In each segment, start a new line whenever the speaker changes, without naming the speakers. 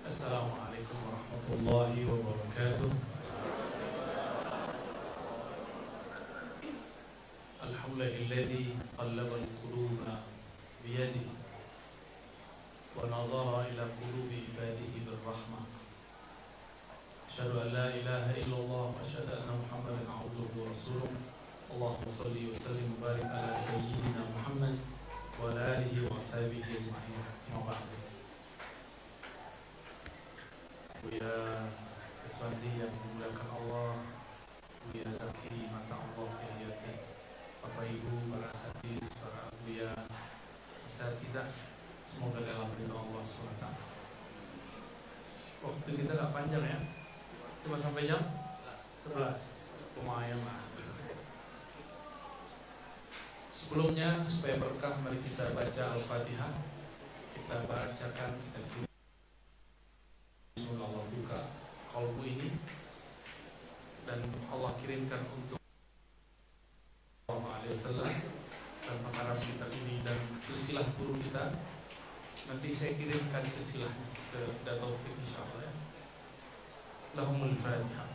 Assalamualaikum warahmatullahi wabarakatuh. Alhamdulillahilladzi qallaba al-quluba biyadihi wa nazara ila qulubi ibadihi birrahmah. Asyhadu an la ilaha illallah wa asyhadu anna Muhammadan abduhu wa rasuluh. Allahumma shalli wa sallim wa barik ala sayyidina Muhammad wa ala alihi wa ashabihi ajma'in. Amma ba'du. Buya Iswandi yang dimuliakan Allah, Buya Zaki mata Allah Yahiyati, Bapak Ibu, para asatidz, para buya, asatizah, semoga dalam ridha Allah SWT. Waktu kita gak panjang ya, cuma sampai jam 11. Lumayan lah. Sebelumnya supaya berkah, mari kita baca Al-Fatihah. Kita bacakan, kita Allah buka kalbu ini dan Allah kirimkan untuk Allah SAW dan pengarang kitab ini dan silsilah guru kita. Nanti saya kirimkan silsilahnya ke Taufik insyaallah ya. Lahumul Fatihah.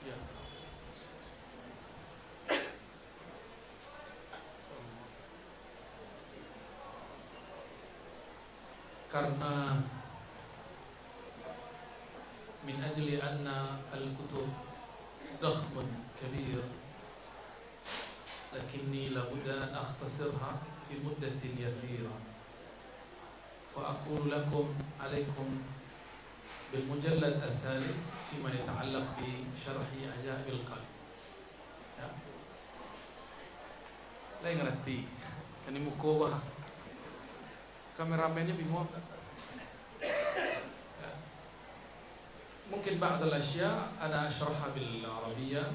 Ya. Karena min ajli anna al-kutub dakhmun kabir, lakinni labudda an akhtasirha fi muddatin yasira, fa aqulu lakum alaykum bil mujallad al-thalith fima yata'allaq bi syarhi ajaibil qalb. Ya. Lain ngerti kan ini muka kameramennya bingung ya. Mungkin ba'd al-ashya ana ashrahha bil arabiyyah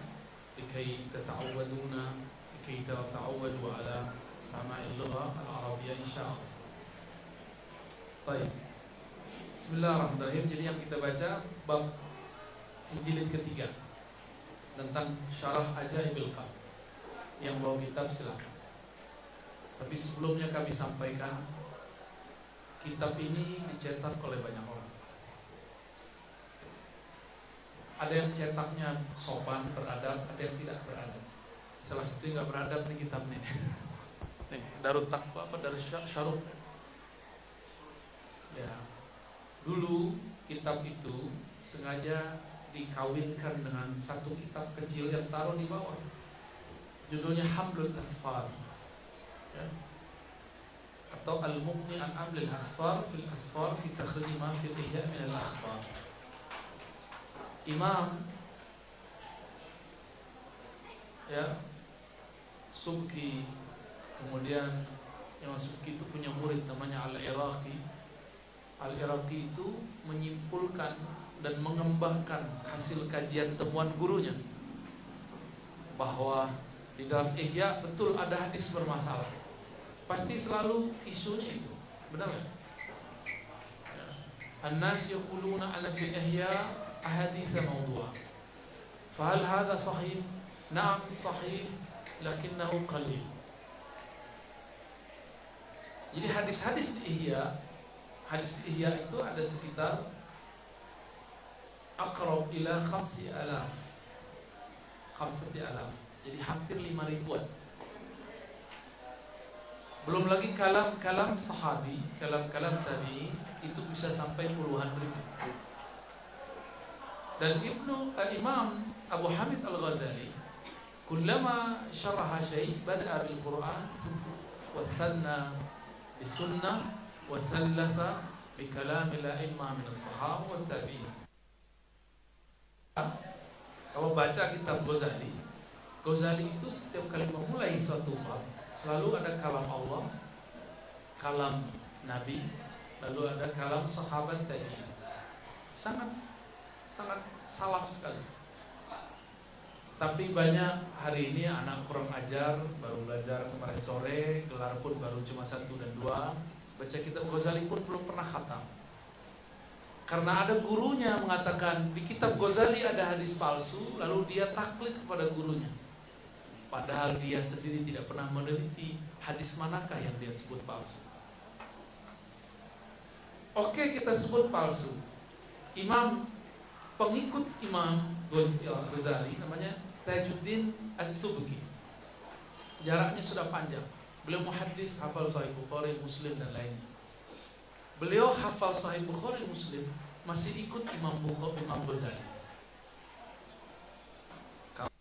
likay tata'awwaduna likay tata'awwadu ala sama'il lugha al-arabiyyah insyaallah. Baik. Bismillahirrahmanirrahim. Jadi yang kita baca bab jilid ketiga tentang syarah Ajaibil Qalb. Yang bawa kitab silakan. Tapi sebelumnya kami sampaikan kitab ini dicetak oleh banyak orang. Ada yang cetaknya sopan, beradab, ada yang tidak beradab. Salah satu yang tidak beradab nih kitabnya. Nih, Darut Taqwa apa Darut Syaruf. Ya. Dulu kitab itu sengaja dikawinkan dengan satu kitab kecil yang taruh di bawah. Judulnya Hamlul Asfar. Ya. Atau Al-Mughni an Amlil Asfar fil Asfar fi takhrij ma fil Ihya' min al-Akhbar. Imam ya Subki, kemudian Imam Subki itu punya murid namanya Al-Iraqi. Al-Iraqi itu menyimpulkan dan mengembangkan hasil kajian temuan gurunya bahwa di dalam Ihya betul ada hadis bermasalah. Pasti selalu isunya itu, benar nggak? Ya. An-nas yaquluna ala fil ihya ahadits mawdu'ah. Fahal hadha sahih? Na'am sahih, lakinnahu qalil. Jadi hadis-hadis Ihya, hadis Ihya itu ada sekitar aqrab ila 5,000. Jadi hampir 5,000-an. Belum lagi kalam-kalam sahabi, kalam-kalam tabi'in itu bisa sampai puluhan ribu. Dan Imam Abu Hamid Al-Ghazali kullama syaraha syai' bada'a bil Qur'an wa thanna bis sunnah wa thallasa bi kalamil a'imma min as-sahaba wa tabi'in. Kalau baca kitab Ghazali itu setiap kali memulai suatu bab selalu ada kalam Allah, kalam Nabi, lalu ada kalam sahabat tadi. Sangat salah sekali. Tapi banyak hari ini anak kurang ajar, baru belajar kemarin sore, gelar pun baru cuma 1 dan 2, baca kitab Ghazali pun belum pernah khatam. Karena ada gurunya mengatakan di kitab Ghazali ada hadis palsu, lalu dia taklid kepada gurunya. Padahal dia sendiri tidak pernah meneliti hadis manakah yang dia sebut palsu. Oke, kita sebut palsu. Pengikut Imam Ghazali namanya Tajuddin As-Subki. Jaraknya sudah panjang. Beliau muhaddis, hafal Sahih Bukhari, Muslim dan lainnya. Beliau hafal Sahih Bukhari, Muslim, masih ikut Imam Ghazali. Kalau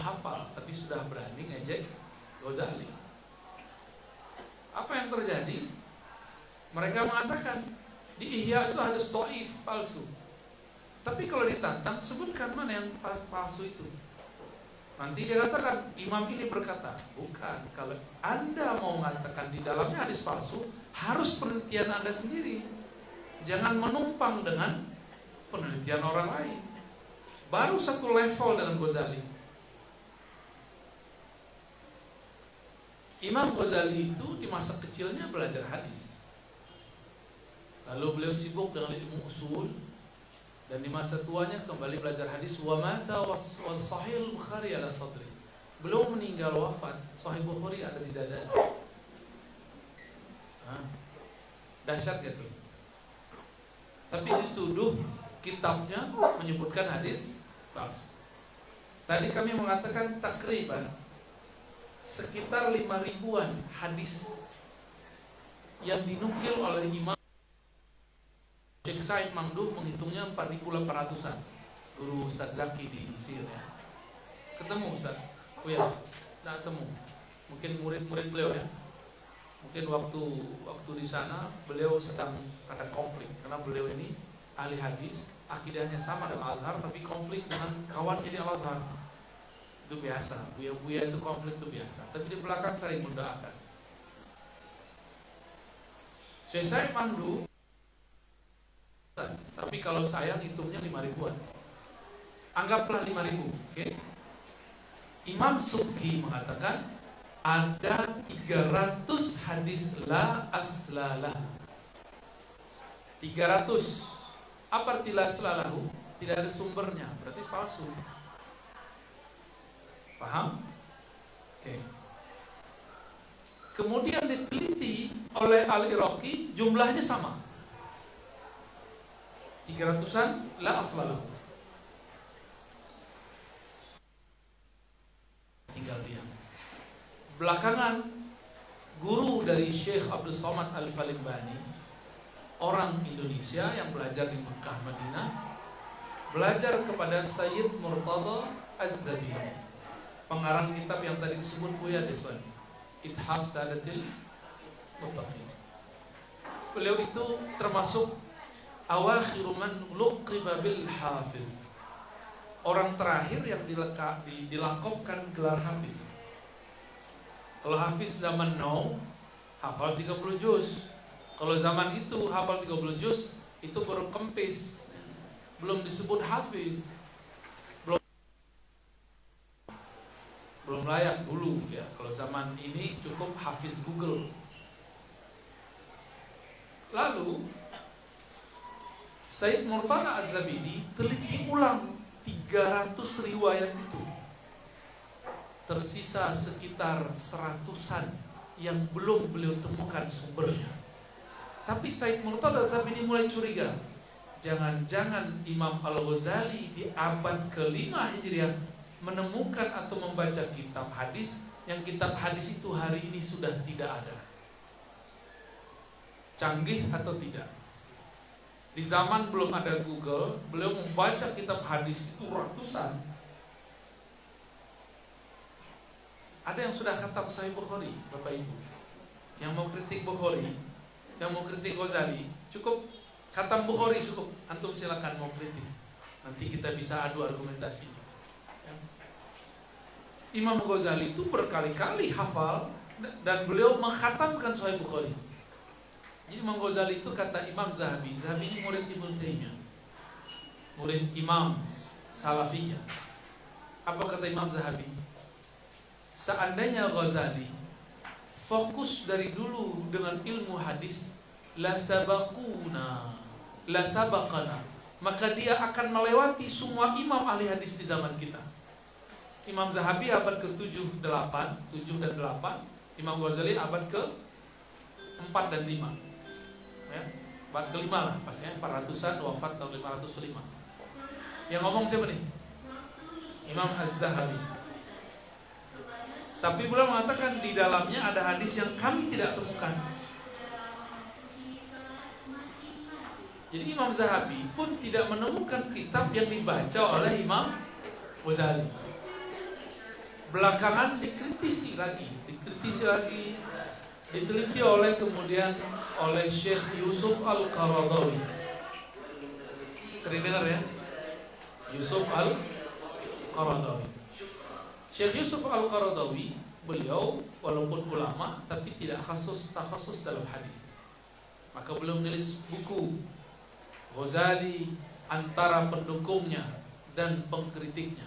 hafal tapi sudah berani ngejek Ghazali. Apa yang terjadi? Mereka mengatakan di Ihya itu ada dhaif, palsu. Tapi kalau ditantang, sebutkan mana yang palsu itu. Nanti dia katakan, imam ini berkata, bukan. Kalau Anda mau mengatakan di dalamnya hadis palsu, harus penelitian Anda sendiri. Jangan menumpang dengan penelitian orang lain. Baru satu level dengan Ghazali. Imam Ghazali itu di masa kecilnya belajar hadis. Lalu beliau sibuk dengan ilmu usul, dan di masa tuanya kembali belajar hadis. Wa mata wal Sahih Bukhari ala sadri. Beliau meninggal wafat, Sahih Bukhari ada di dadanya. Dahsyat gitu. Tapi dituduh kitabnya menyebutkan hadis palsu. Tadi kami mengatakan takriban sekitar 5.000-an hadis yang dinukil oleh Imam Syekh Said Mamduh menghitungnya 4.800-an. Guru Ustaz Zaki di Mesir ya. Ketemu Ustaz? Oh ya, tidak ketemu. Mungkin murid-murid beliau ya. Mungkin waktu di sana beliau sedang ada konflik karena beliau ini ahli hadis, akidahnya sama dengan Al-Azhar tapi konflik dengan kawannya di Al-Azhar. Itu biasa, buya-buya itu konflik itu biasa. Tapi di belakang saling mendoakan. Syekh Said Mamduh, tapi kalau saya hitungnya 5.000-an. Anggaplah 5.000, oke? Imam Subki mengatakan ada 300 hadis la aslalah. 300. Apa arti la aslalahu? Tidak ada sumbernya, berarti palsu. Paham? Oke. Kemudian diteliti oleh Al-Iraqi, jumlahnya sama. 300-an la aslalahu. Tinggal diam. Belakangan guru dari Syekh Abdul Somad Al-Falimbani, orang Indonesia yang belajar di Mekah Madinah, belajar kepada Sayyid Murtada Az-Zabidi, pengarang kitab yang tadi disebut Buya Deswani, Ithaf Sadatil Muttaqin. Beliau itu termasuk awakhiru man luqiba bil hafiz, orang terakhir yang dilakopkan gelar hafiz. Kalau hafiz zaman now hafal 30 juz. Kalau zaman itu hafal 30 juz itu baru kempis, belum disebut hafiz, belum layak dulu ya. Kalau zaman ini cukup hafiz Google. Lalu Sayyid Murtada Az-Zabidi teliti ulang 300 riwayat itu. Tersisa sekitar 100-an yang belum beliau temukan sumbernya. Tapi Sayyid Murtada Az-Zabidi mulai curiga. Jangan-jangan Imam Al-Ghazali di abad ke-5 Hijriah menemukan atau membaca kitab hadis yang kitab hadis itu hari ini sudah tidak ada. Canggih atau tidak? Di zaman belum ada Google, beliau membaca kitab hadis itu ratusan. Ada yang sudah khatam Sahih Bukhari, Bapak Ibu. Yang mau kritik Bukhari, yang mau kritik Ghazali, cukup khatam Bukhari cukup. Antum silakan mau kritik. Nanti kita bisa adu argumentasi. Imam Ghazali itu berkali-kali hafal dan beliau mengkhatamkan Sahih Bukhari. Jadi Imam Ghazali itu kata Imam Zahabi, Zahabi ini murid Ibnu Taimiyah, murid Imam Salafiyah. Apa kata Imam Zahabi? Seandainya Ghazali fokus dari dulu dengan ilmu hadis, la sabaquna, la sabaqana, maka dia akan melewati semua imam ahli hadis di zaman kita. Imam Zahabi abad ke-7 dan 8, Imam Ghazali abad ke-4 dan 5. Ya, abad ke-5 lah pasnya, 400-an, wafat tahun 505. Yang ngomong siapa nih? Imam Az-Zahabi. Tapi beliau mengatakan di dalamnya ada hadis yang kami tidak temukan. Jadi Imam Zahabi pun tidak menemukan kitab yang dibaca oleh Imam Ghazali. Belakangan dikritisi lagi, diteliti kemudian oleh Syekh Yusuf Al-Qaradawi. Sering dengar ya? Yusuf Al-Qaradawi. Syekh Yusuf Al-Qaradawi, beliau walaupun ulama tapi tidak takhasus dalam hadis. Maka beliau menulis buku Ghazali antara pendukungnya dan pengkritiknya.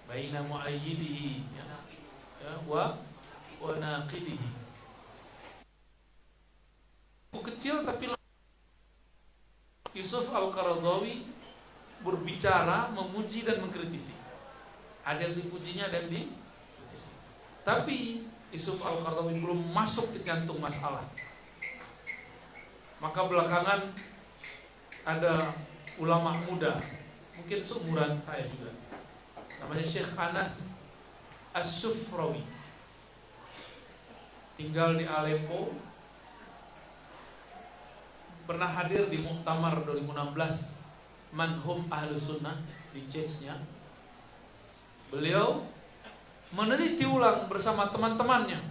Baina mu'ayyidihi wa naqidihi. Buku kecil tapi Yusuf Al-Qaradawi berbicara, memuji dan mengkritisi. Ada yang dipujinya, ada yang dikritisi. Tapi Yusuf Al-Qaradawi belum masuk ke jantung masalah. Maka belakangan ada ulama muda, mungkin seumuran saya juga, namanya Syekh Anas As-Sufrawi, tinggal di Aleppo, pernah hadir di Muktamar 2016 Manhum Ahlus Sunnah di Chechnya. Beliau meneliti ulang bersama teman-temannya.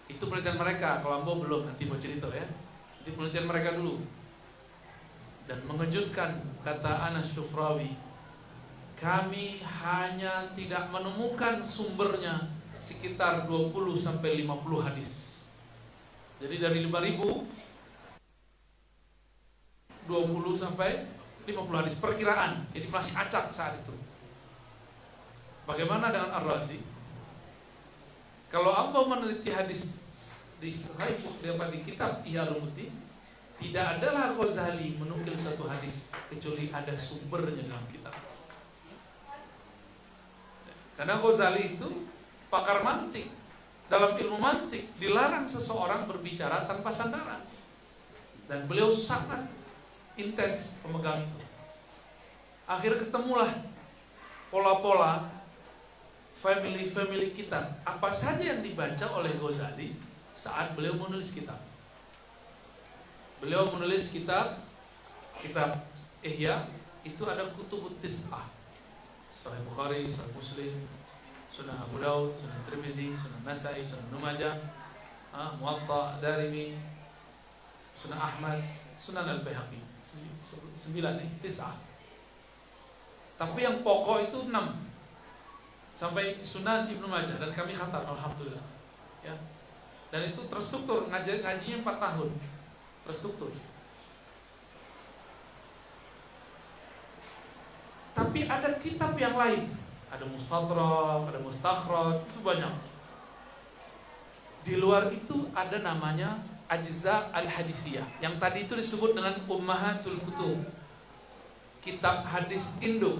Itu penelitian mereka, kalau Ambo belum, nanti mau cerita ya. Itu penelitian mereka dulu. Dan mengejutkan, kata Anas Sufrawi, kami hanya tidak menemukan sumbernya sekitar 20-50 hadis. Jadi dari 5.000, 20-50 hadis perkiraan. Jadi masih acak saat itu. Bagaimana dengan Ar-Razi? Kalau Amba meneliti hadis di Sahih di kitab Ihya Ulumuddin, tidak adalah Ghazali menukil satu hadis kecuali ada sumbernya dalam kitab. Karena Ghazali itu pakar mantik. Dalam ilmu mantik dilarang seseorang berbicara tanpa sandaran. Dan beliau sangat intens pemegang itu. Akhirnya ketemulah pola-pola family kitab. Apa saja yang dibaca oleh Ghazali saat beliau menulis kitab. Beliau menulis kitab Ihya, itu ada kutubut tis'ah. Sahih Bukhari, Sahih Muslim, Sunan Abu Daud, Sunan Tirmizi, Sunan Nasa'i, Sunan Ibnu Majah, Muwatta Darimi, Sunan Ahmad, Sunan Al-Baihaqi. 9 nih, tis'ah. Tapi yang pokok itu 6. Sampai Sunan Ibnu Majah, dan kami khatam alhamdulillah. Ya. Dan itu terstruktur, ngajinya 4 tahun. Terstruktur. Tapi ada kitab yang lain, ada Mustadrak, ada Mustakhraj, itu banyak. Di luar itu ada namanya Ajza Al-Hadithiyah, yang tadi itu disebut dengan Ummahatul Kutub, kitab hadis induk.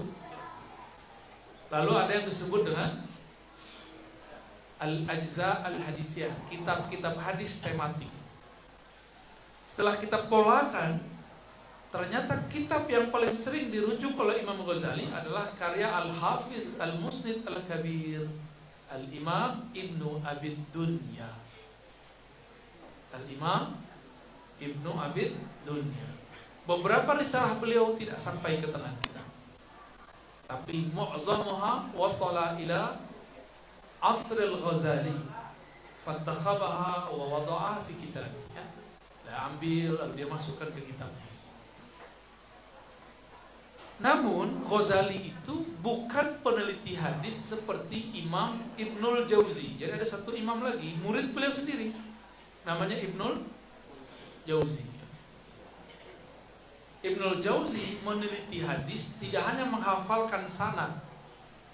Lalu ada yang disebut dengan Al-Ajza Al-Hadithiyah, kitab-kitab hadis tematik. Setelah kita polakan, ternyata kitab yang paling sering dirujuk oleh Imam Ghazali adalah karya Al-Hafiz Al-Musnid Al-Kabir, Al-Imam Ibnu Abid Dunya. Al-Imam Ibnu Abid Dunya. Beberapa risalah beliau tidak sampai ke tangan kita, tapi mu'zamuha wasala ila asril Ghazali, fattakhabaha wa wada'aha fi kitab. Dia ambil lalu dia masukkan ke kitabnya. Namun Ghazali itu bukan peneliti hadis seperti Imam Ibnul Jauzi. Jadi ada satu imam lagi, murid beliau sendiri, namanya Ibnul Jauzi. Ibnul Jauzi meneliti hadis tidak hanya menghafalkan sanad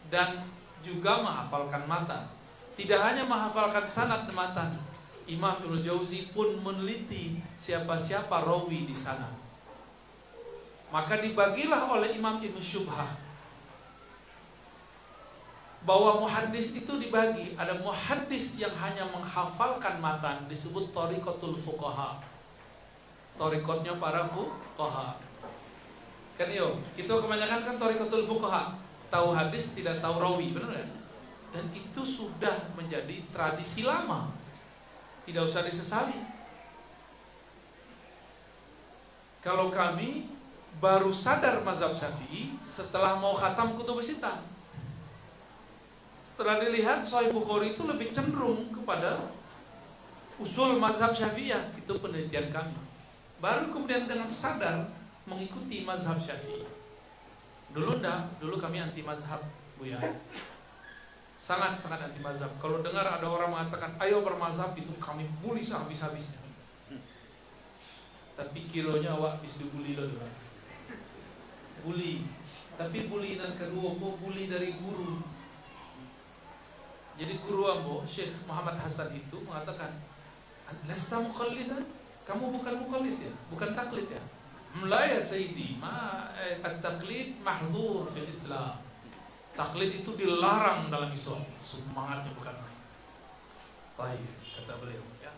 dan juga menghafalkan matan. Tidak hanya menghafalkan sanad dan matan, Imam Ibnul Jauzi pun meneliti siapa-siapa rawi di sana. Maka dibagilah oleh Imam Ibnu Syubhah bahwa muhaddis itu dibagi. Ada muhaddis yang hanya menghafalkan matan, disebut thariqatul fuqaha. Thariqatnya para fuqaha. Kan kita kebanyakan kan thariqatul fuqaha, tahu hadis tidak tahu rawi, benar kan? Dan itu sudah menjadi tradisi lama, tidak usah disesali. Kalau kami baru sadar mazhab Syafi'i setelah mau khatam Kutubus Sittah. Setelah dilihat Sahih Bukhari itu lebih cenderung kepada usul mazhab Syafi'iyah, itu penelitian kami. Baru kemudian dengan sadar mengikuti mazhab Syafi'i. Dulu kami anti mazhab, Buya. Sangat-sangat anti mazhab. Kalau dengar ada orang mengatakan ayo bermazhab, itu kami bully sehabis-habisnya. Tapi kironya awak bisa bully dulu. Bully. Tapi bully yang kedua kok bully dari guru. Jadi guru ambo Syekh Muhammad Hasan itu mengatakan, "Lasta muqallidan? Kamu bukan muqallid ya? Bukan taklid ya?" La ya Sayyidi, at-taqlid mahdzur fil Islam. Taklid itu dilarang dalam Islam. Semangatnya bukan main. Baik, kata beliau ya.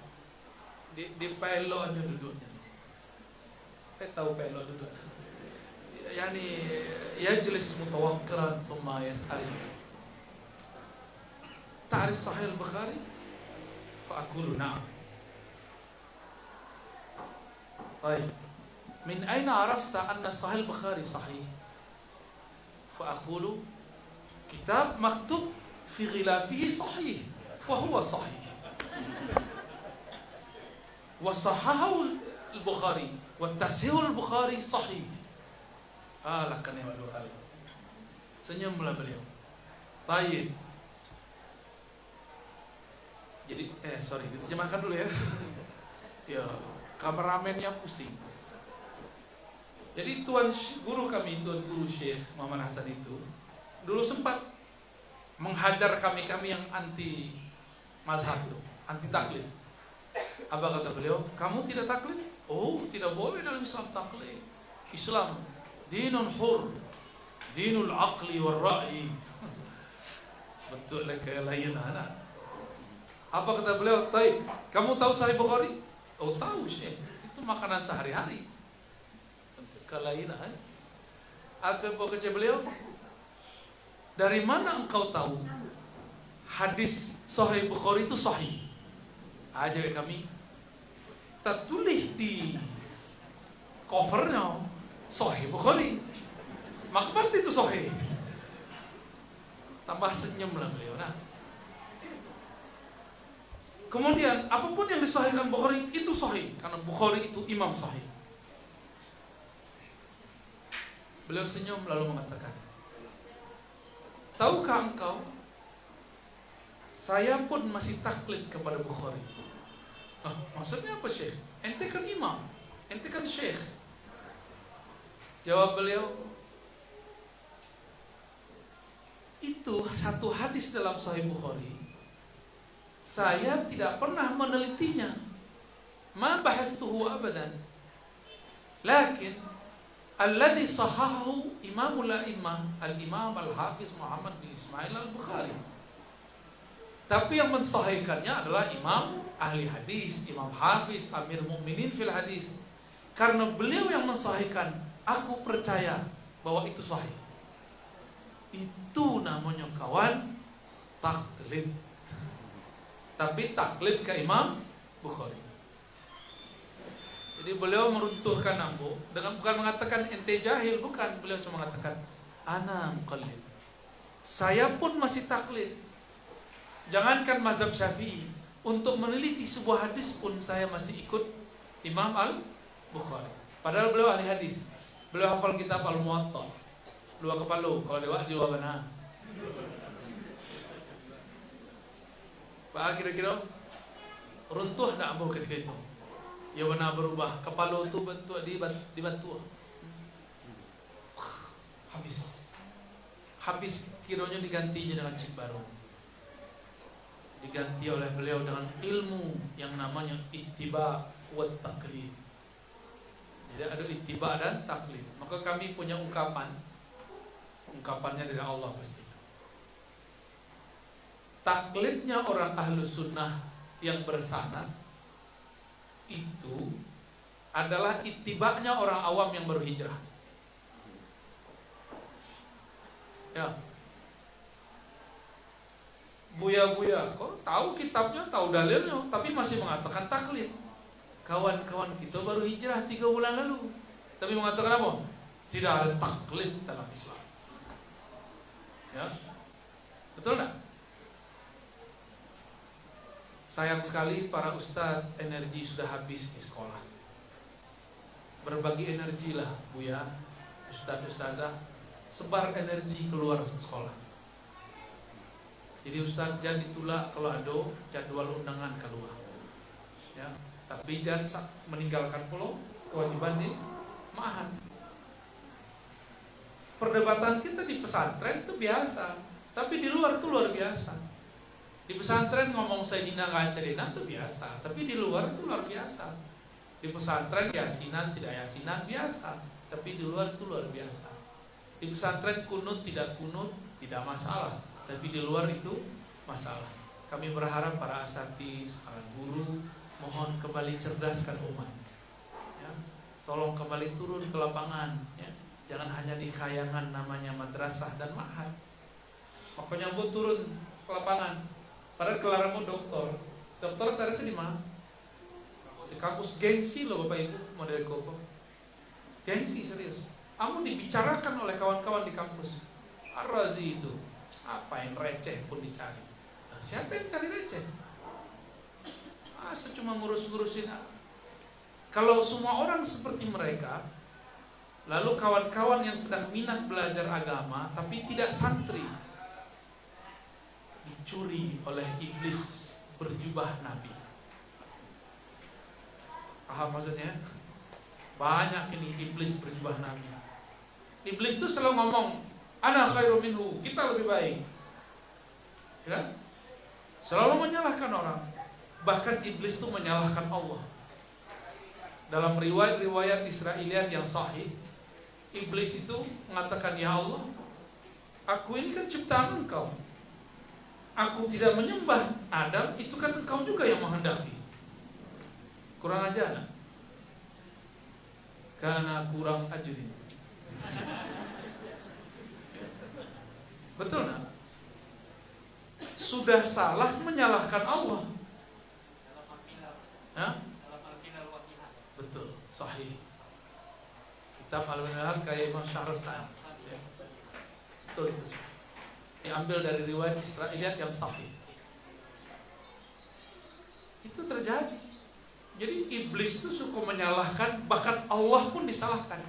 Di pelo aja duduknya. Saya tahu pelo duduk. Yani yajlis mutawakkiran thumma yas'al. Ta'rif Sahih al-Bukhari? Fa aqulu na'am. Baik. Min aina arafta anna Sahih Bukhari sahih? Fa aqulu kitab maktub fi ghilafihi sahih, fa huwa sahih. Wa sahahahu al-Bukhari wa tashihu al-Bukhari sahih. Lakan ya dua kali. Senyumlah beliau. Baik. Jadi diterjemahkan dulu ya. Ya, kameramennya pusing. Jadi tuan guru Syekh Muhammad Hasan itu dulu sempat menghajar kami yang anti mazhab itu, anti taklid. Apa kata beliau? Kamu tidak taklid? Oh, tidak boleh dalam Islam taklid. Islam dinun hur, dinul aqli wal ra'yi. Betul lah kayak lain anak. Apa kata beliau? Taib, kamu tahu Sahih Bukhari? Oh tahu Syekh, itu makanan sehari-hari. Kelainan. Apa kata beliau? Dari mana engkau tahu hadis Sahih Bukhari itu sahih? Aja kami tertulis di covernya Sahih Bukhari, maka pasti itu sahih. Tambah senyum lah beliau. Nah, kemudian apapun yang disahihkan Bukhari itu sahih, karena Bukhari itu imam sahih. Beliau senyum lalu mengatakan, tahukah engkau, saya pun masih taklid kepada Bukhari. Maksudnya apa Syekh? Ente kan imam, ente kan Syekh. Jawab beliau, itu satu hadis dalam Sahih Bukhari, saya tidak pernah menelitinya. Ma bahastuhu abadan. Lakin alladhi sahahu imamul a'immah al-imam al-hafiz Muhammad bin Ismail al-Bukhari. Tapi yang mensahihkannya adalah imam ahli hadis, imam hafiz, amir mu'minin fil hadis. Karena beliau yang mensahihkan, aku percaya bahwa itu sahih. Itu namanya kawan taklid. Tapi taklid ke Imam Bukhari. Jadi beliau meruntuhkan ambo dengan bukan mengatakan ente jahil, bukan. Beliau cuma mengatakan ana muqallid. Saya pun masih taklid. Jangankan mazhab Syafi'i, untuk meneliti sebuah hadis pun saya masih ikut Imam Al-Bukhari. Padahal beliau ahli hadis. Beliau hafal kitab Al-Muwatta. Dua kepala, kalau dewa di luar mana? Pak kira-kira runtuh nak ambo ketika itu. Ya benar berubah. Kepala itu bentuk di batu. Habis kiranya digantinya dengan chip baru. Diganti oleh beliau dengan ilmu yang namanya ittiba wa taqlid. Jadi ada ittiba dan taklid. Maka kami punya ungkapannya dari Allah pasti. taklidnya orang ahlus sunnah yang bersanad itu adalah itibaknya orang awam yang baru hijrah. Ya, buya-buya kok tahu kitabnya, tahu dalilnya, tapi masih mengatakan taklid. Kawan-kawan kita baru hijrah 3 bulan lalu, tapi mengatakan apa? Tidak ada taklid dalam Islam. Ya, betul nggak? Sayang sekali para ustadz energi sudah habis di sekolah. Berbagi energilah, Buya, ustadz, ustazah, sebar energi keluar sekolah. Jadi ustadz jangan ditolak kalau ada jadwal undangan keluar. Ya, tapi jangan meninggalkan pulau kewajiban di ma'had. Perdebatan kita di pesantren itu biasa, tapi di luar itu luar biasa. Di pesantren ngomong Sayyidina nggak Sayyidina itu biasa, tapi di luar itu luar biasa. Di pesantren yasinan tidak yasinan biasa, tapi di luar itu luar biasa. Di pesantren kunut tidak masalah, tapi di luar itu masalah. Kami berharap para asatiz, para guru mohon kembali cerdaskan umat. Ya, tolong kembali turun ke lapangan. Ya. Jangan hanya di khayangan namanya madrasah dan ma'had. Makanya bu turun ke lapangan. Padahal kelaramu doktor seharusnya di mana? Di kampus. Gengsi loh Bapak Ibu, model koko. Gengsi serius. Kamu dibicarakan oleh kawan-kawan di kampus. Ar-Razi itu apa yang receh pun dicari. Nah, siapa yang cari receh? Masa cuma ngurus-ngurusin. Kalau semua orang seperti mereka, lalu kawan-kawan yang sedang minat belajar agama tapi tidak santri, dicuri oleh iblis berjubah Nabi. Paham maksudnya? Banyak ini iblis berjubah Nabi. Iblis itu selalu ngomong, ana khairu minhu, kita lebih baik. Ya? Selalu menyalahkan orang. Bahkan iblis itu menyalahkan Allah. Dalam riwayat-riwayat Israiliyat yang sahih, iblis itu mengatakan, ya Allah, aku ini kan ciptaan Engkau. Aku tidak menyembah Adam, itu kan Engkau juga yang menghendaki. Kurang aja anak. Karena kurang ajurin. Betul nak? Sudah salah menyalahkan Allah. Hah? Betul, sahih. Kitab Al-Minhaj kayak Imam Syahrastani. Ya. Betul itu. Diambil dari riwayat Israiliyat yang sahih. Itu terjadi. Jadi iblis itu suka menyalahkan, bahkan Allah pun disalahkan.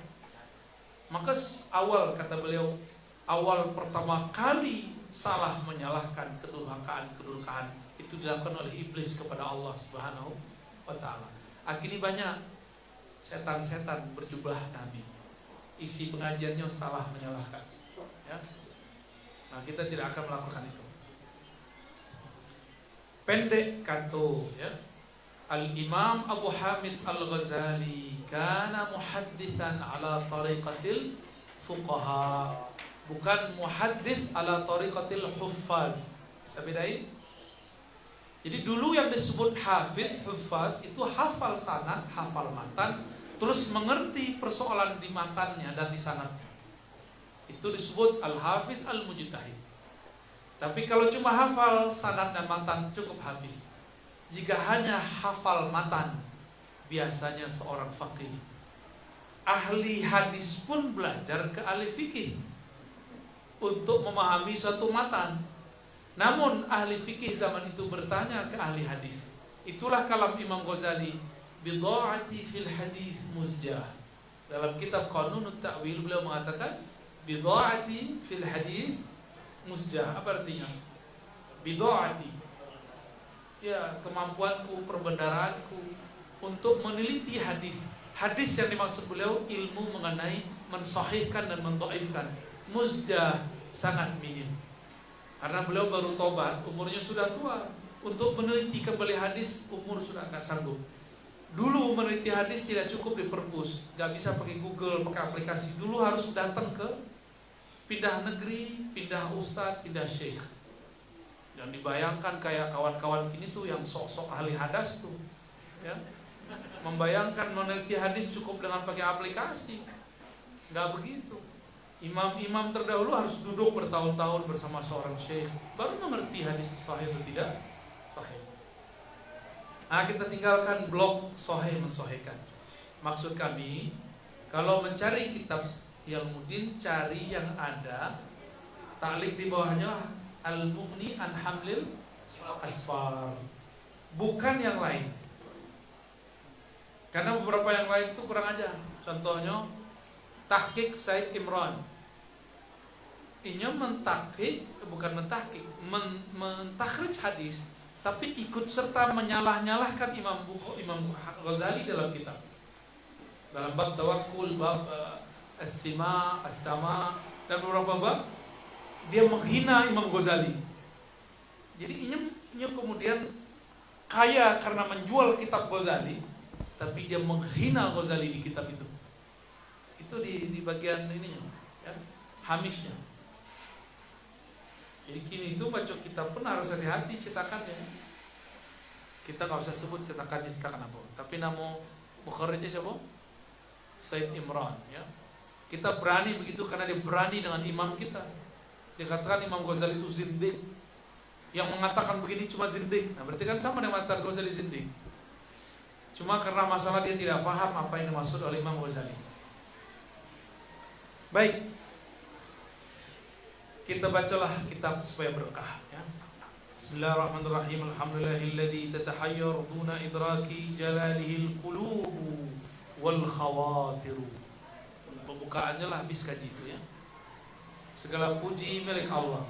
Maka awal kata beliau, awal pertama kali salah menyalahkan kedurhakaan itu dilakukan oleh iblis kepada Allah Subhanahu wa taala. Akhirnya banyak setan-setan berjubah Nabi. Isi pengajiannya salah menyalahkan. Ya. Nah, kita tidak akan melakukan itu. Pendek kata, ya. Al-Imam Abu Hamid Al-Ghazali kana muhaddisan ala tariqatil fuqaha, bukan muhaddis ala tariqatil huffaz. Bisa bedain? Jadi dulu yang disebut hafiz, huffaz itu hafal sanad, hafal matan, terus mengerti persoalan di matannya dan di sanadnya. Itu disebut al-hafiz al-mujtahid. Tapi kalau cuma hafal sanad dan matan cukup hafiz. Jika hanya hafal matan, biasanya seorang faqih. Ahli hadis pun belajar ke ahli fikih untuk memahami suatu matan. Namun ahli fikih zaman itu bertanya ke ahli hadis. Itulah kalam Imam Ghazali, bidha'ati fil hadis muzjah. Dalam kitab Qanunut Ta'wil beliau mengatakan bidha'ati fil hadis muzjah. Apa artinya? Bidha'ati, ya, kemampuanku, perbendaraanku untuk meneliti hadis. Hadis yang dimaksud beliau ilmu mengenai mensahihkan dan mendhaifkan. Muzjah, sangat minim. Karena beliau baru tobat, umurnya sudah tua. Untuk meneliti kembali hadis, umur sudah tidak sanggup. Dulu meneliti hadis tidak cukup di perpus, gak bisa pakai Google, pakai aplikasi. Dulu harus datang ke pindah negeri, pindah ustadz, pindah syekh. Jangan dibayangkan kayak kawan-kawan kini tuh yang sok-sok ahli hadas tuh, ya. Membayangkan meneliti hadis cukup dengan pakai aplikasi. Nggak begitu. Imam-imam terdahulu harus duduk bertahun-tahun bersama seorang syekh baru mengerti hadis sahih atau tidak sahih. Nah, kita tinggalkan blok sahih mensahihkan. Maksud kami, kalau mencari kitab Yalmuddin, cari yang ada taklik di bawahnya Al-Mughni an Hamlil Asfar, bukan yang lain. Karena beberapa yang lain itu kurang aja. Contohnya Tahqiq Said Imran. Ini mentakhrij, bukan mentakhrij, mentakhrij hadis, tapi ikut serta menyalah-nyalahkan Imam Ghazali dalam kitab. Dalam bab tawakkul, bab as-sima, as-sama, dan beberapa bab dia menghina Imam Ghazali. Jadi ini kemudian kaya karena menjual kitab Ghazali, tapi dia menghina Ghazali di kitab itu. Itu di bagian ininya, ya, hamisnya. Jadi kini itu baca kitab pun harus hati-hati cetakannya. Kita nggak usah sebut cetakan apa, tapi nama mukharrijnya siapa? Said Imran, ya. Kita berani begitu karena dia berani dengan imam kita. Dikatakan Imam Ghazali itu zindiq. Yang mengatakan begini cuma zindiq. Nah, berarti kan sama dengan mengatakan Ghazali zindiq. Cuma karena masalah dia tidak paham apa yang dimaksud oleh Imam Ghazali. Baik, kita bacalah kitab supaya berkah, ya. Bismillahirrahmanirrahim. Alhamdulillahilladzi tatahayyar duna idraki jalalihil qulubu wal khawatiru. Pembukaannya lah habis kaji itu, ya. Segala puji milik Allah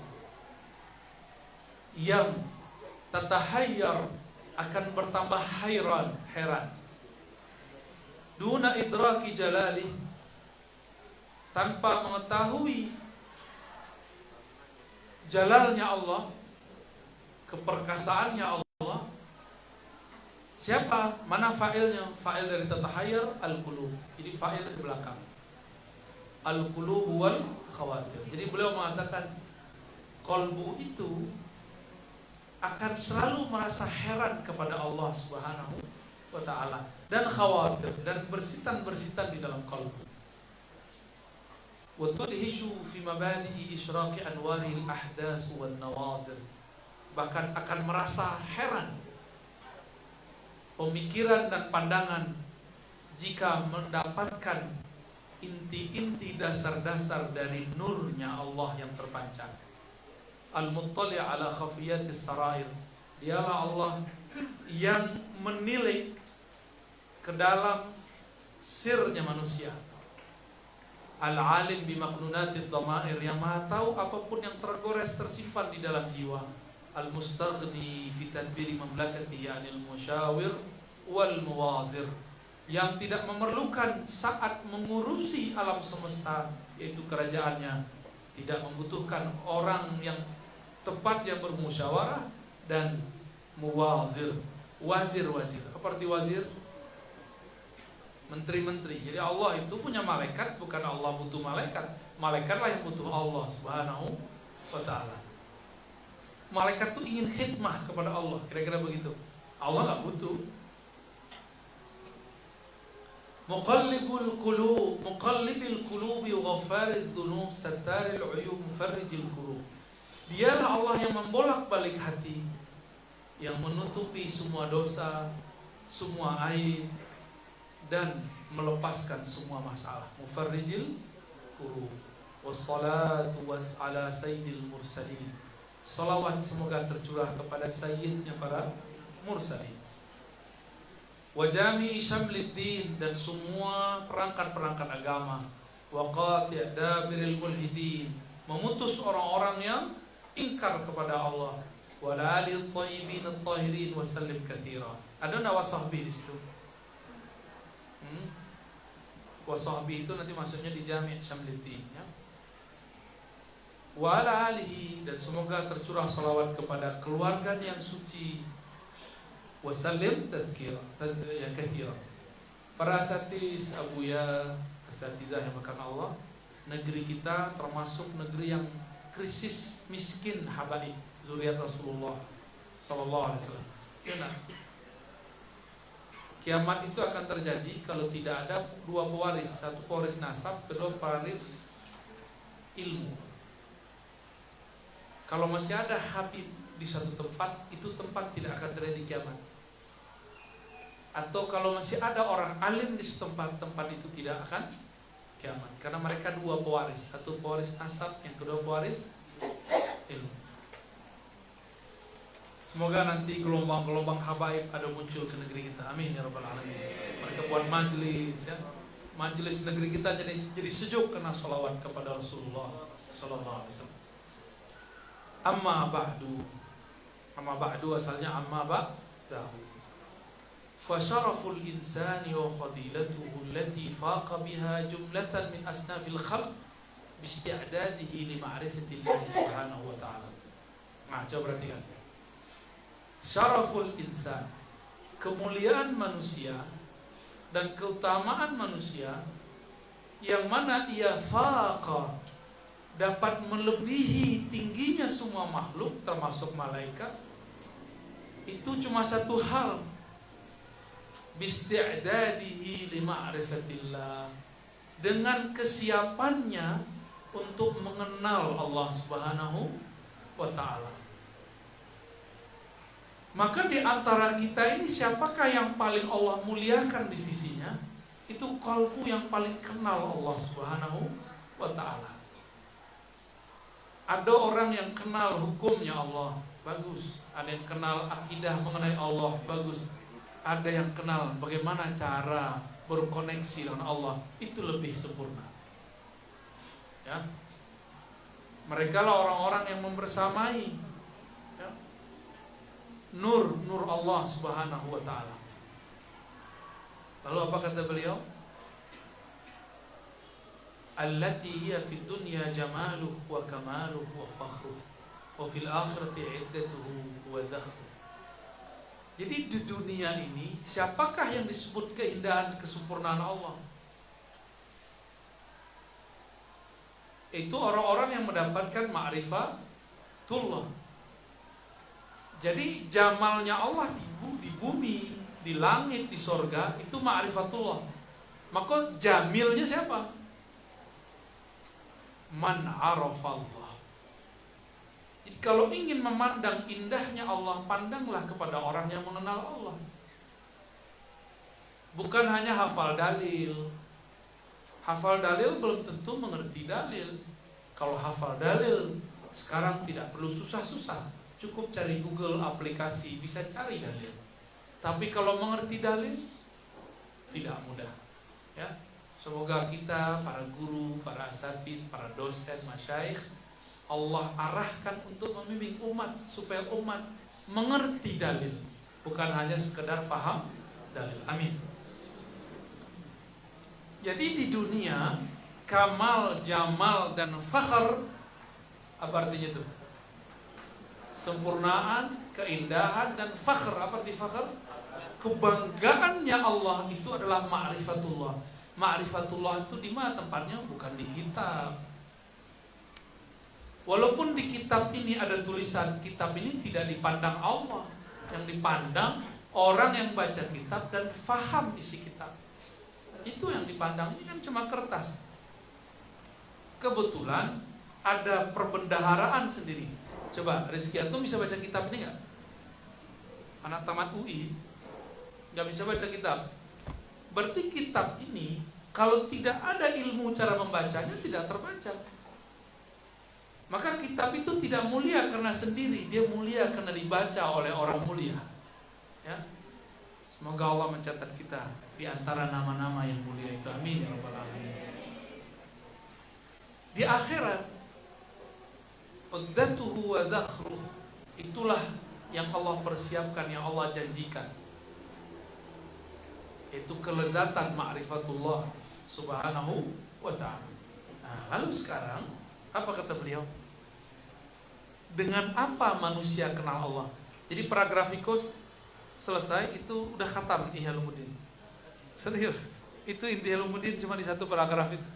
yang tatahayyar, akan bertambah heran duna idraki jalalih, tanpa mengetahui jalalnya Allah, keperkasaannya Allah. Siapa? Mana fa'ilnya? Fa'il dari tatahayyar al-qulub. Jadi fa'il di belakang. Al-qulub wal khawatir. Jadi beliau mengatakan qalbu itu akan selalu merasa heran kepada Allah Subhanahu wa ta'ala, dan khawatir, dan bersitan-bersitan di dalam qalbu. Wa tudhishu fi mabadi'i isyraqi anwaril ahdas wan nawazir. Bahkan akan merasa heran pemikiran dan pandangan jika mendapatkan inti-inti dasar-dasar dari nurnya Allah yang terpancar. Al-muttali' ala khafiyatis sarair. Dialah Allah yang menilik ke dalam sirnya manusia. Al-alim bimaknunatid dhamair, yang maha tahu apapun yang tergores tersimpan di dalam jiwa. Al-mustaghni fi tadbiri mamlakati, anil musyawir wal muwazir, yang tidak memerlukan saat mengurusi alam semesta, yaitu kerajaannya, tidak membutuhkan orang yang tepat yang bermusyawarah, dan muwazir, wazir-wazir. Apa arti wazir? Menteri-menteri. Jadi Allah itu punya malaikat, bukan Allah butuh malaikat. Malaikatlah yang butuh Allah Subhanahu wa ta'ala. Malaikat itu ingin khidmah kepada Allah, kira-kira begitu. Allah gak butuh. Muqallibil qulubi ghaffaridz dzunub sattaril uyub mufarrijil qulub. Dialah Allah yang membolak-balik hati, yang menutupi semua dosa, semua aib, dan melepaskan semua masalah. Mufarrijil qulub. Wassalatu ala sayyidil mursalin. Salawat semoga tercurah kepada sayyidnya para mursalin. Wa jami'i syamliddin, dan semua perangkat-perangkat agama. Wa qati' dabiril mulhidin, memutus orang-orang yang ingkar kepada Allah. Wa alil thayyibin at-tahirin wa sallim katsira. Ada enggak wasahbi di situ? Wasahbi itu nanti maksudnya di jami' syamliddin, ya. Wa ala alihi, dan semoga tercurah salawat kepada keluarganya yang suci. Wasallim tazkira ya kathira. Para asatiz, abuya, asatizah yang makan Allah, negeri kita termasuk negeri yang krisis miskin habaib zuriat Rasulullah sallallahu alaihi wasallam. Benar. Kiamat itu akan terjadi kalau tidak ada dua pewaris, satu pewaris nasab, kedua pewaris ilmu. Kalau masih ada habib di suatu tempat, itu tempat tidak akan terjadi kiamat. Atau kalau masih ada orang alim di suatu tempat, tempat itu tidak akan kiamat. Karena mereka dua pewaris, satu pewaris nasab, yang kedua pewaris ilmu. Semoga nanti gelombang-gelombang habaib ada muncul ke negeri kita. Amin ya rabbal alamin. Mereka buat majelis, ya. Majelis negeri kita jadi sejuk karena salawat kepada Rasulullah sallallahu alaihi wasallam. Amma ba'du asalnya amma ba'dahu. Fa syaraful insani wa fadilatuhu allati faqa biha jumlatan min asnafil khalq bi isti'dadihi li ma'rifati Allah subhanahu wa ta'ala. Nah, coba perhatikan. Syaraful insan, kemuliaan manusia dan keutamaan manusia yang mana ia faqa, dapat melebihi tingginya semua makhluk termasuk malaikat, itu cuma satu hal, bisti'dadihi li ma'rifatillah, dengan kesiapannya untuk mengenal Allah Subhanahu wa ta'ala. Maka di antara kita ini siapakah yang paling Allah muliakan di sisinya? Itu qalbu yang paling kenal Allah Subhanahu wa ta'ala. Ada orang yang kenal hukumnya Allah, bagus. Ada yang kenal akidah mengenai Allah, bagus. Ada yang kenal bagaimana cara berkoneksi dengan Allah, itu lebih sempurna. Ya. Mereka lah orang-orang yang membersamai nur Allah Subhanahu wa ta'ala. Lalu apa kata beliau? Allati hiya fid dunya jamaluhu wa kamaluhu wa fakhruhu wa fil akhirati iddatuhu wa dakhruhu. Jadi di dunia ini siapakah yang disebut keindahan kesempurnaan Allah? Itu orang-orang yang mendapatkan ma'rifatullah. Jadi jamalnya Allah di bumi, di langit, di sorga, itu ma'rifatullah. Maka jamilnya siapa? Man arafallah. Jadi kalau ingin memandang indahnya Allah, pandanglah kepada orang yang mengenal Allah. Bukan hanya hafal dalil. Hafal dalil belum tentu mengerti dalil. Kalau hafal dalil, sekarang tidak perlu susah-susah. Cukup cari Google aplikasi, bisa cari dalil. Tapi kalau mengerti dalil, tidak mudah. Ya, semoga kita, para guru, para asatiz, para dosen, masyayikh, Allah arahkan untuk membimbing umat supaya umat mengerti dalil, bukan hanya sekedar paham dalil. Amin. Jadi di dunia kamal, jamal, dan fakhr, apa artinya itu? Sempurnaan, keindahan, dan fakhr. Apa arti fakhr? Kebanggaannya Allah itu adalah ma'rifatullah. Ma'rifatullah itu di mana tempatnya? Bukan di kitab. Walaupun di kitab ini ada tulisan, kitab ini tidak dipandang Allah. Yang dipandang orang yang baca kitab dan faham isi kitab. Itu yang dipandang. Ini kan cuma kertas. Kebetulan ada perbendaharaan sendiri. Coba Rizky Antum bisa baca kitab ini gak? Anak tamat UI gak bisa baca kitab. Berarti kitab ini kalau tidak ada ilmu cara membacanya tidak terbaca. Maka kitab itu tidak mulia karena sendiri, dia mulia karena dibaca oleh orang mulia. Ya. Semoga Allah mencatat kita di antara nama-nama yang mulia itu. Amin ya rabbal alamin. Di akhirat, uddatuhu wa dhakhruh, itulah yang Allah persiapkan, yang Allah janjikan. Itu kelezatan ma'rifatullah subhanahu wa ta'ala. Nah, lalu sekarang apa kata beliau? Dengan apa manusia kenal Allah? Jadi paragrafikus selesai, itu udah khatam Ihya Ulumuddin. Serius, itu Ihya Ulumuddin cuma di satu paragraf itu.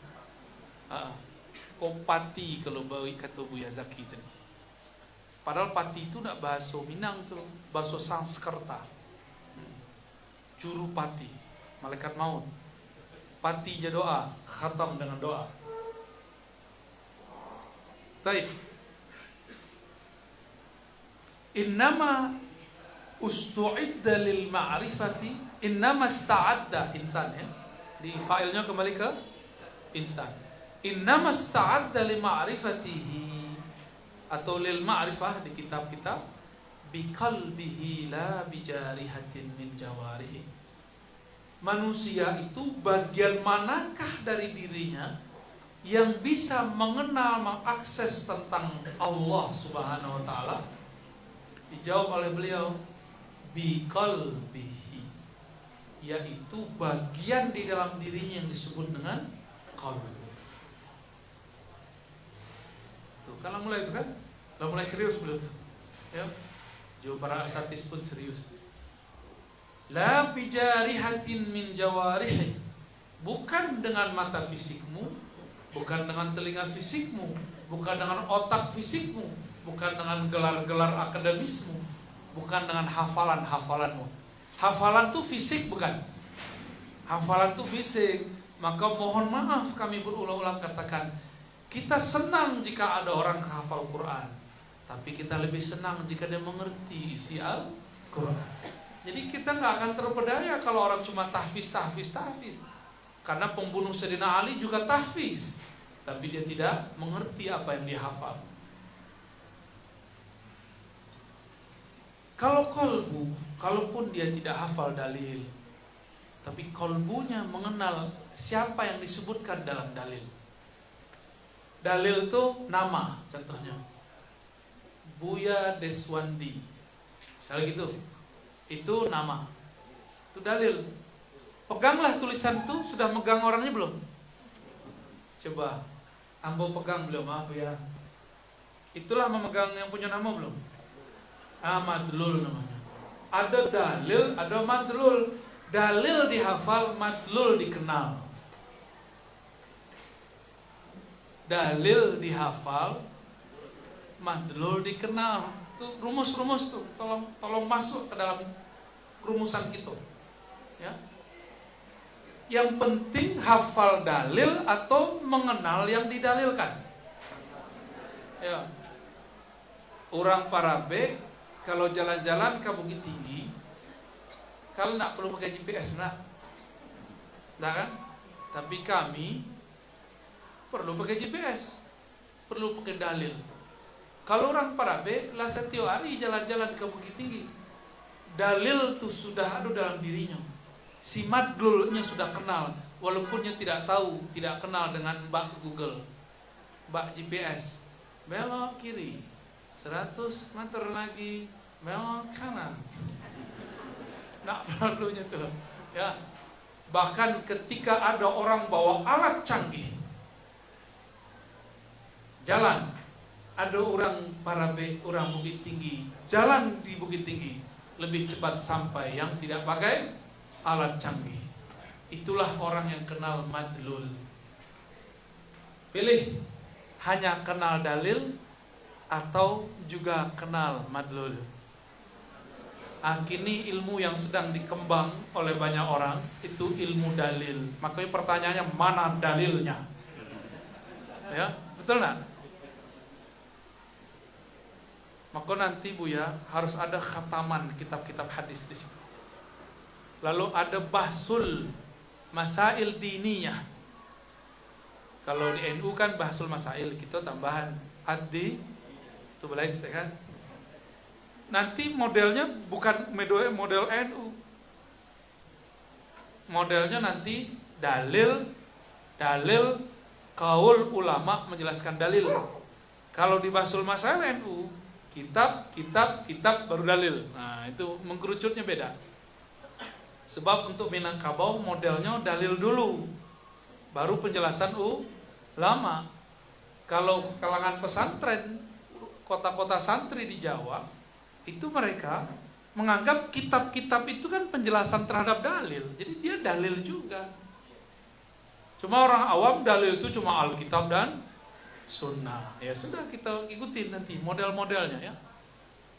Kau pati kalau bawi kata Buya Zaki tadi. Padahal pati itu nak bahasa Minang tuh, bahasa Sanskerta. Juru pati, malaikat maut. Pati je doa, khatam dengan doa. Taib. Innama ustu'idda lil ma'rifati, innama sta'adda insan ya. Di failnya kembali ke insan. Innama sta'adda li ma'rifatihi atau lil ma'rifah di kitab-kitab biqalbihi la bijarihatin min jawarihi. Manusia itu bagian manakah dari dirinya yang bisa mengenal, mengakses tentang Allah Subhanahu wa taala? Dijawab oleh beliau biqalbihi, yaitu bagian di dalam dirinya yang disebut dengan qalb. Tuh, kalau mulai itu kan, kalau mulai serius beliau tuh. Ya. Jauh para asatis pun serius. La bijarihatin min jawarihi, bukan dengan mata fisikmu, bukan dengan telinga fisikmu, bukan dengan otak fisikmu, bukan dengan gelar-gelar akademismu, bukan dengan hafalan-hafalanmu. Hafalan itu fisik bukan? Hafalan itu fisik. Maka mohon maaf kami berulang-ulang katakan, kita senang jika ada orang hafal Quran, tapi kita lebih senang jika dia mengerti isi Al-Quran. Jadi kita nggak akan terpedaya kalau orang cuma tahfiz. Karena pembunuh Sayyidina Ali juga tahfiz, tapi dia tidak mengerti apa yang dia hafal. Kalau kolbu, kalaupun dia tidak hafal dalil, tapi kolbunya mengenal siapa yang disebutkan dalam dalil. Dalil itu nama, contohnya Buya Deswandi, misalnya gitu, itu nama, itu dalil. Peganglah tulisan itu, sudah megang orangnya belum? Coba, ambo pegang belum? Maaf ya. Itulah memegang yang punya nama belum? Madlul namanya. Ada dalil, ada madlul. Dalil dihafal, madlul dikenal. Dalil dihafal, madlul dikenal. Tuh rumus-rumus tuh, tolong masuk ke dalam rumusan kita. Ya. Yang penting hafal dalil atau mengenal yang didalilkan. Ya. Orang Parabe kalau jalan-jalan ke Bukit Tinggi, kalau nak perlu pakai GPS nak, kan? Tapi kami perlu pakai GPS, perlu pakai dalil. Kalau orang Parabe lah setiap hari jalan-jalan ke Bukit Tinggi, dalil itu sudah ada dalam dirinya. Si madlulnya sudah kenal, walaupun dia tidak tahu, tidak kenal dengan mbak Google, mbak GPS. Belok kiri, 100 meter lagi, belok kanan. Nak perlunya tuh, ya. Bahkan ketika ada orang bawa alat canggih, jalan, ada orang Parabe, orang Bukit Tinggi, jalan di Bukit Tinggi lebih cepat sampai yang tidak pakai alat canggih. Itulah orang yang kenal madlul. Pilih, hanya kenal dalil atau juga kenal madlul. Kini ilmu yang sedang dikembang oleh banyak orang itu ilmu dalil. Makanya pertanyaannya, mana dalilnya? Ya, betul nggak? Maka nanti Buya harus ada khataman kitab-kitab hadis di situ. Lalu ada bahsul masail diniyah. Kalau di NU kan bahsul masail, kita tambahan addi itu belain kan. Nanti modelnya bukan model NU. Modelnya nanti dalil kaul ulama menjelaskan dalil. Kalau di bahsul masail NU, kitab baru dalil. Nah, itu mengkerucutnya beda. Sebab untuk Minangkabau modelnya dalil dulu, baru penjelasan ulama. Kalau kalangan pesantren, kota-kota santri di Jawa, itu mereka menganggap kitab-kitab itu kan penjelasan terhadap dalil. Jadi dia dalil juga. Cuma orang awam dalil itu cuma Alkitab dan sunnah. Ya sudah, kita ikutin nanti model-modelnya ya.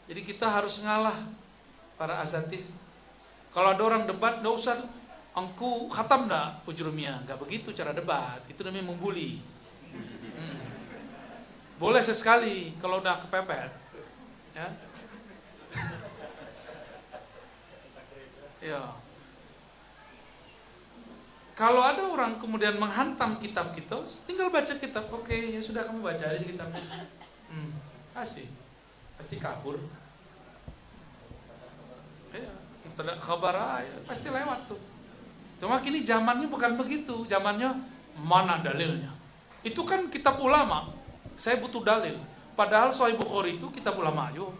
Jadi kita harus ngalah para asatis. Kalau ada orang debat, nggak usah angku khatam dah ujurumnya, nggak begitu cara debat. Itu namanya membuli. Boleh sesekali kalau udah kepepet, ya. Ya. Kalau ada orang kemudian menghantam kitab kita, tinggal baca kitab. Oke, ya sudah, kamu baca aja kitabnya. Pasti kabur. Ya, tidak kabar aja, pasti lewat tuh. Cuma kini zamannya bukan begitu. Zamannya mana dalilnya? Itu kan kitab ulama. Saya butuh dalil. Padahal Sahih Bukhari itu kitab ulama ayo.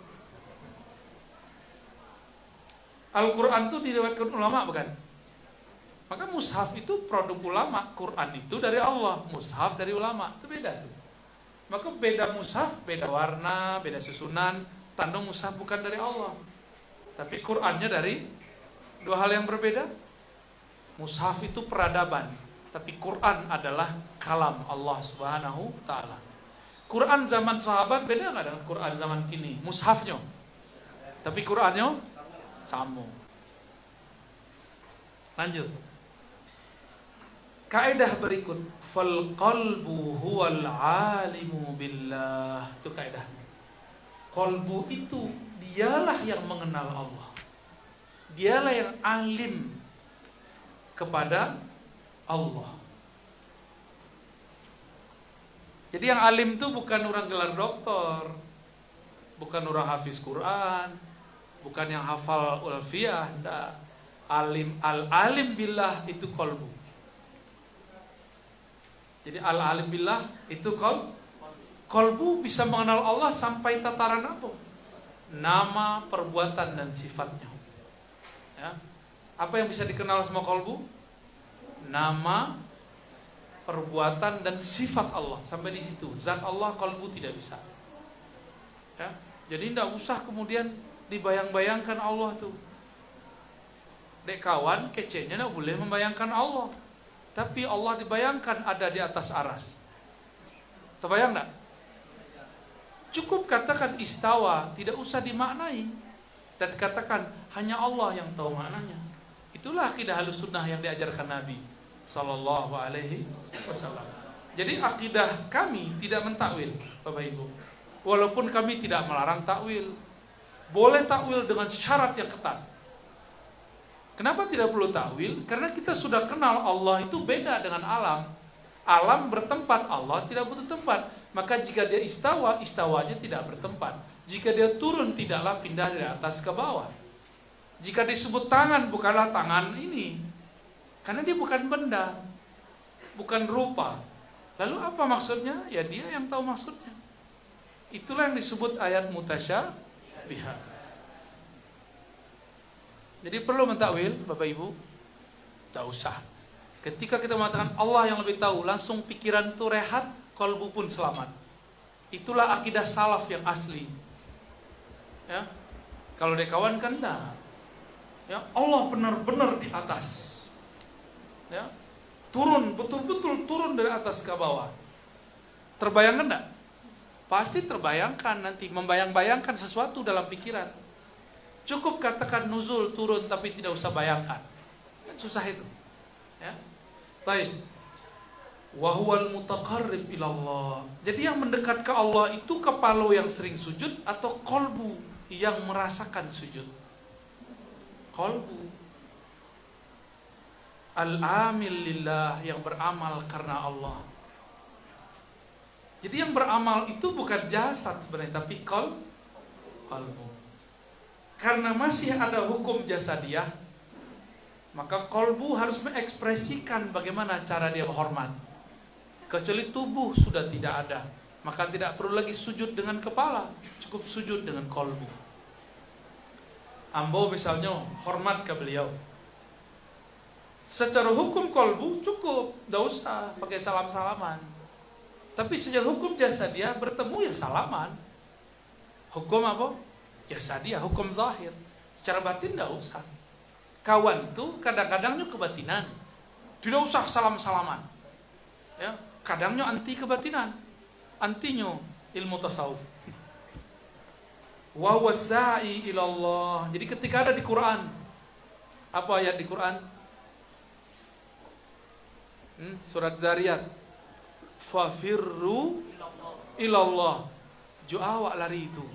Al-Quran itu diriwayatkan ulama bukan? Maka mushaf itu produk ulama. Quran itu dari Allah, mushaf dari ulama. Itu beda tuh. Maka beda mushaf, beda warna, beda susunan. Tanda mushaf bukan dari Allah, tapi Qurannya dari dua hal yang berbeda. Mushaf itu peradaban, tapi Quran adalah kalam Allah Subhanahu wa ta'ala. Quran zaman sahabat beda nggak dengan Quran zaman kini? Mushafnya, tapi Qurannya sama. Lanjut. Kaidah berikut, fal qalbu huwal alimu billah. Itu kaidah. Qalbu itu dialah yang mengenal Allah. Dialah yang alim kepada Allah. Jadi yang alim itu bukan orang gelar doktor, bukan orang hafiz Quran, bukan yang hafal ulfiyah, enggak. Al-alim billah itu qalbu. Jadi al-alim billah itu qalbu bisa mengenal Allah sampai tataran apa? Nama, perbuatan dan sifatnya. Ya. Apa yang bisa dikenal sama qalbu? Nama, perbuatan dan sifat Allah, sampai di situ. Zat Allah qalbu tidak bisa. Ya. Jadi tidak usah kemudian dibayang-bayangkan Allah tuh. Dek kawan kecenya tidak boleh membayangkan Allah, tapi Allah dibayangkan ada di atas aras. Terbayang tidak? Cukup katakan istawa, tidak usah dimaknai, dan katakan hanya Allah yang tahu maknanya. Itulah akidah Ahlussunnah yang diajarkan Nabi Sallallahu Alaihi Wasallam. Jadi akidah kami tidak mentakwil, Bapak Ibu. Walaupun kami tidak melarang takwil, boleh takwil dengan syarat yang ketat. Kenapa tidak perlu takwil? Karena kita sudah kenal Allah itu beda dengan alam. Alam bertempat, Allah tidak butuh tempat. Maka jika dia istawa, istawanya tidak bertempat. Jika dia turun, tidaklah pindah dari atas ke bawah. Jika disebut tangan, bukanlah tangan ini, karena dia bukan benda, bukan rupa. Lalu apa maksudnya? Ya dia yang tahu maksudnya. Itulah yang disebut ayat mutasyabihat. Jadi perlu mentakwil, Bapak Ibu? Tak usah. Ketika kita mengatakan Allah yang lebih tahu, langsung pikiran itu rehat, qalbu pun selamat. Itulah akidah salaf yang asli. Ya, kalau dekawan kan enggak. Ya, Allah benar-benar di atas. Ya, turun, betul-betul turun dari atas ke bawah. Terbayangkan enggak? Pasti terbayangkan nanti, membayang-bayangkan sesuatu dalam pikiran. Cukup katakan nuzul, turun, tapi tidak usah bayangkan. Kan susah itu. Ya. Baik. Wa huwal mutaqarrib ila Allah. Jadi yang mendekat ke Allah itu kepala yang sering sujud atau qalbu yang merasakan sujud? Qalbu. Al-amil lillah, yang beramal karena Allah. Jadi yang beramal itu bukan jasad sebenarnya, tapi qalbu. Karena masih ada hukum jasadiah, maka qalbu harus mengekspresikan bagaimana cara dia hormat. Kecuali tubuh sudah tidak ada, maka tidak perlu lagi sujud dengan kepala, cukup sujud dengan qalbu. Ambo misalnya hormat ke beliau, secara hukum qalbu cukup, tidak usah pakai salam-salaman. Tapi secara hukum jasadiah bertemu ya salaman. Hukum apa? Jasadiah, hukum zahir. Secara batin tidak usah. Kawan tuh kadang-kadangnya kebatinan, tidak usah salam-salaman. Ya, kadangnya anti kebatinan. Antinya ilmu tasawuf. Wa wasa'i ilallah. Jadi ketika ada di Quran, apa ayat di Quran? Surat Zariyat. Fafirru ilallah. Awak lari itu.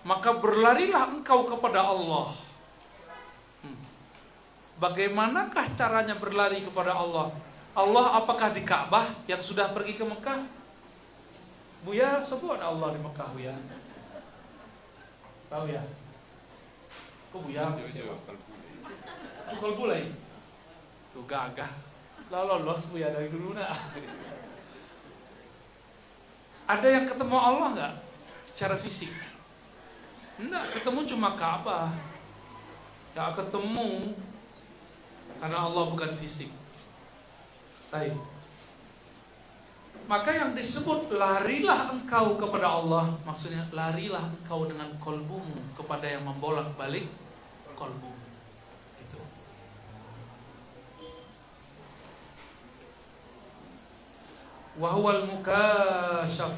Maka berlarilah engkau kepada Allah. Bagaimanakah caranya berlari kepada Allah? Allah apakah di Ka'bah yang sudah pergi ke Mekah? Buya sebut Allah di Mekah, Buya. Tahu ya? Kok Buya? Tukul bulai. Tuh gagah. Lah lolos Buya dari dulu nak. Ada yang ketemu Allah enggak? Secara fisik? Enggak, ketemu cuma Ka'bah. Enggak ketemu karena Allah bukan fisik. Baik. Maka yang disebut larilah engkau kepada Allah, maksudnya larilah engkau dengan kolbumu kepada yang membolak-balik kolbumu. Gitu. Wa huwal mukasyaf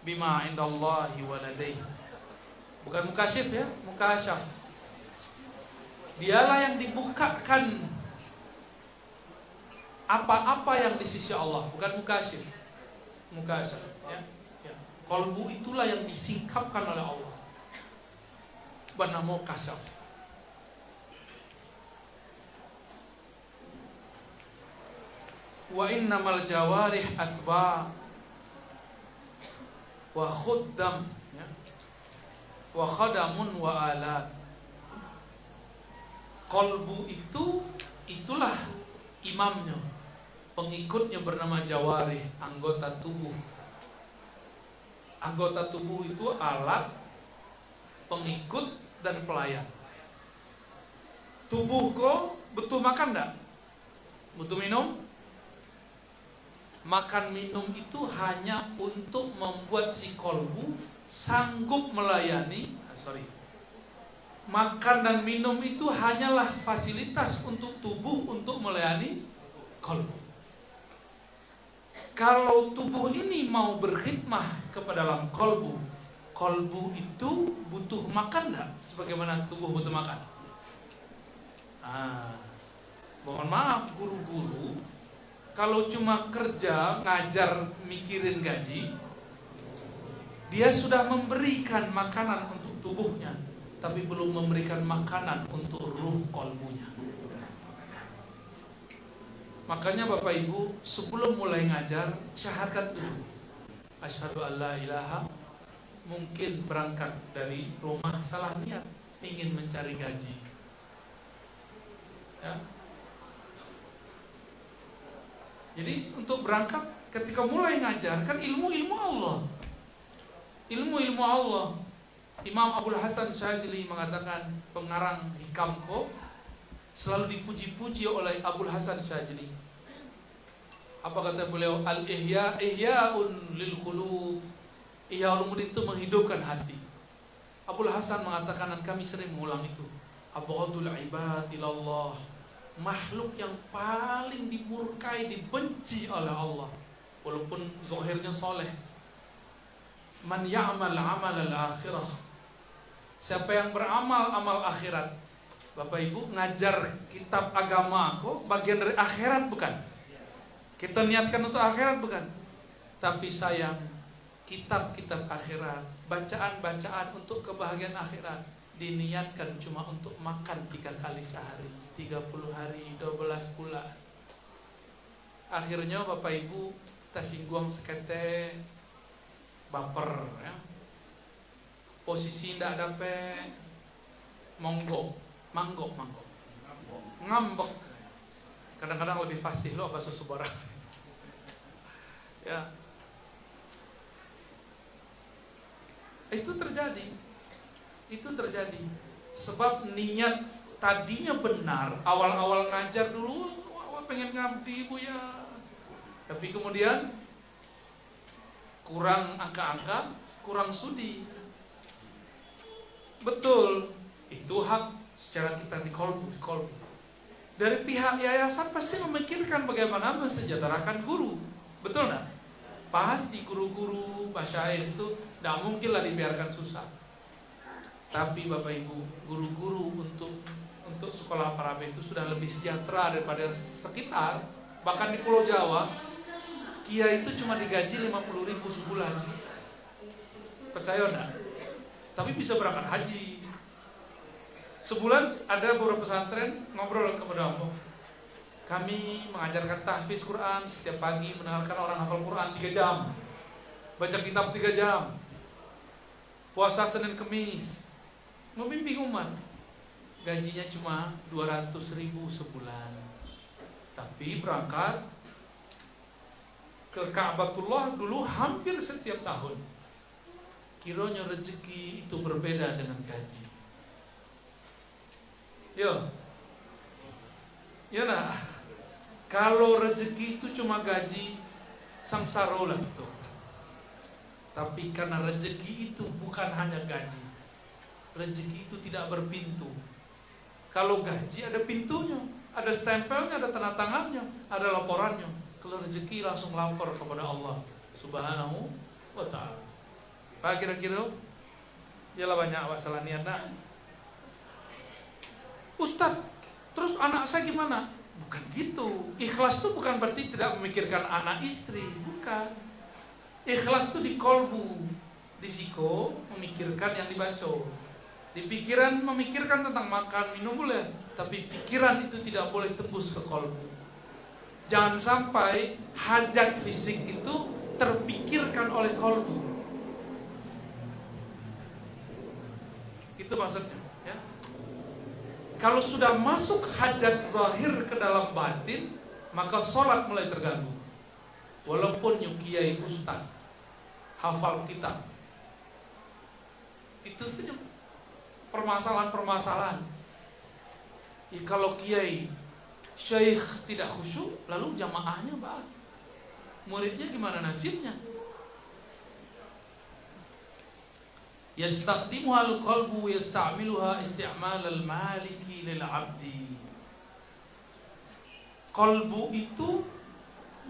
bima indallahi wa ladaihi. Bukan mukasyif ya, mukasyaf. Dialah yang dibukakan apa-apa yang di sisi Allah, bukan mukasyif. Mukasyaf, ya. Kolbu itulah yang disingkapkan oleh Allah. Bernama kasyaf. Wa innamal jawarih atba wa khuddam, ya. Wa khadamun wa alat. Kolbu itulah imamnya. Pengikutnya bernama jawarih, anggota tubuh. Anggota tubuh itu alat, pengikut, dan pelayan. Tubuh kok butuh makan enggak? Butuh minum? Makan minum itu hanya untuk membuat si kolbu sanggup melayani. Makan dan minum itu hanyalah fasilitas untuk tubuh untuk melayani kolbu. Kalau tubuh ini mau berkhidmah kepada dalam kolbu, kolbu itu butuh makan enggak? Sebagaimana tubuh butuh makan. Mohon maaf guru-guru, kalau cuma kerja, ngajar, mikirin gaji, dia sudah memberikan makanan untuk tubuhnya, tapi belum memberikan makanan untuk ruh kolbunya. Makanya Bapak Ibu, sebelum mulai ngajar, syahadat dulu. Asyhadu an la ilaha. Mungkin berangkat dari rumah salah niat, ingin mencari gaji, ya. Jadi untuk berangkat, ketika mulai ngajar, kan ilmu Allah. Ilmu Allah. Imam Abul Hasan Syazili mengatakan, pengarang Hikamko selalu dipuji-puji oleh Abul Hasan Syazili. Apa kata beliau? Al-ihya ihya'un lil qulub. Ihya ulumuddin itu menghidupkan hati. Abul Hasan mengatakan, dan kami sering mengulang itu, abghadul ibad ilallah. Makhluk yang paling dimurkai, dibenci oleh Allah, walaupun zahirnya soleh. Man ya'mal amal al-akhirah. Siapa yang beramal amal akhirat. Bapak Ibu, ngajar kitab agama kok bagian dari akhirat bukan? Kita niatkan untuk akhirat bukan? Tapi sayang, kitab-kitab akhirat, bacaan-bacaan untuk kebahagiaan akhirat diniatkan cuma untuk makan 3 kali sehari, 30 hari, 12 bulan. Akhirnya Bapak Ibu tersinggung sekete, baper, ya. Posisi ndak dapat, monggok, manggok, ngambek. Kadang-kadang lebih fasih loh bahasa Subara. Ya. Itu terjadi. Sebab niat tadinya benar, awal-awal ngajar dulu, pengen ngabdi Bu ya. Tapi kemudian kurang angka-angka, kurang sudi. Betul, itu hak secara kita di kolbu. Dari pihak yayasan pasti memikirkan bagaimana mensejahterakan guru. Betul enggak? Pasti guru-guru masyaikh itu tidak mungkinlah dibiarkan susah. Tapi Bapak Ibu, guru-guru untuk sekolah Parabe itu sudah lebih sejahtera daripada sekitar. Bahkan di Pulau Jawa, kiai itu cuma digaji 50.000 sebulan. Percaya enggak? Tapi bisa berangkat haji. Sebulan ada beberapa pesantren ngobrol kepada Allah. Kami mengajarkan tahfiz Quran setiap pagi, mendengarkan orang hafal Quran 3 jam. Baca kitab 3 jam. Puasa Senin Kemis. Membimbing umat. Gajinya cuma 200.000 sebulan. Tapi berangkat ke Ka'batullah dulu hampir setiap tahun. Kiranya rezeki itu berbeda dengan gaji. Ya nah, kalau rezeki itu cuma gaji samsarola itu. Tapi karena rezeki itu bukan hanya gaji, rezeki itu tidak berpintu. Kalau gaji ada pintunya, ada stempelnya, ada tanda tangannya, ada laporannya. Kalau rezeki langsung lapor kepada Allah Subhanahu wa ta'ala. Pak kira-kira ialah banyak masalah ni anak. Ustaz, terus anak saya gimana? Bukan gitu. Ikhlas itu bukan berarti tidak memikirkan anak istri, bukan. Ikhlas itu di kolbu, di siko memikirkan yang dibaca. Di pikiran memikirkan tentang makan, minum boleh, tapi pikiran itu tidak boleh tembus ke kolbu. Jangan sampai hajat fisik itu terpikirkan oleh kolbu. Itu maksudnya, ya. Kalau sudah masuk hajat zahir ke dalam batin, maka sholat mulai terganggu. Walaupun kiai ustaz hafal kitab, itu saja permasalahan-permasalahan. Ya, kalau kiai syekh tidak khusyuk, lalu jamaahnya muridnya gimana nasibnya? Yastaqdimuha al-qalbu yasta'miluha isti'mal al-maliki lil-'abdi. Qalbu itu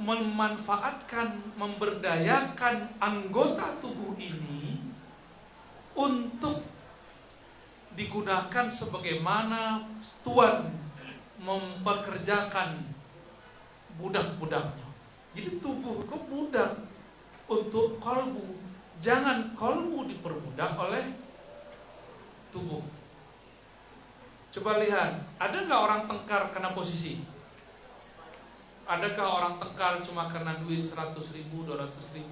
memanfaatkan, memberdayakan anggota tubuh ini untuk digunakan sebagaimana Tuhan mempekerjakan budak-budaknya. Jadi tubuh ke budak untuk qalbu. Jangan kolbu diperbudak oleh tubuh. Coba lihat, ada nggak orang tengkar karena posisi? Adakah orang tengkar cuma karena duit 100.000, 200.000?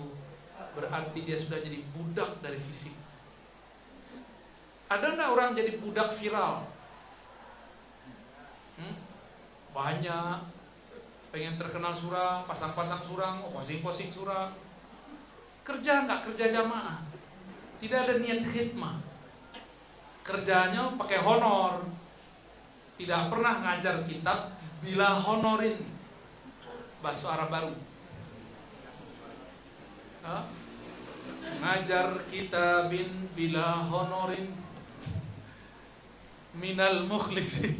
Berarti dia sudah jadi budak dari fisik. Ada nggak orang jadi budak viral? Banyak, pengen terkenal surang, pasang-pasang surang, posing-posing surang. Kerja nggak kerja jamaah, tidak ada niat khidmah. Kerjanya pakai honor, tidak pernah ngajar kitab bila honorin. Bahasa Arab baru. Ngajar kitabin bila honorin minal mukhlisin.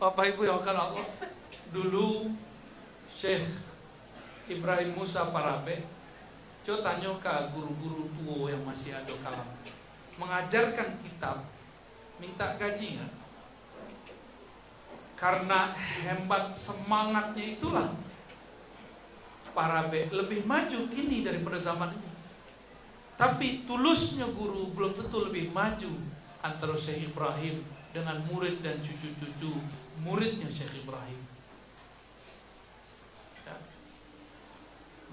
Bapak Ibu yang akan Allah, dulu Syekh Ibrahim Musa Parabe, coba tanya ke guru-guru tua yang masih ada kalam, mengajarkan kitab, minta gaji nggak? Karena hebat semangatnya itulah Parabe lebih maju kini daripada zaman ini. Tapi tulusnya guru belum tentu lebih maju antara Syekh Ibrahim dengan murid dan cucu-cucu muridnya Syekh Ibrahim. Ya.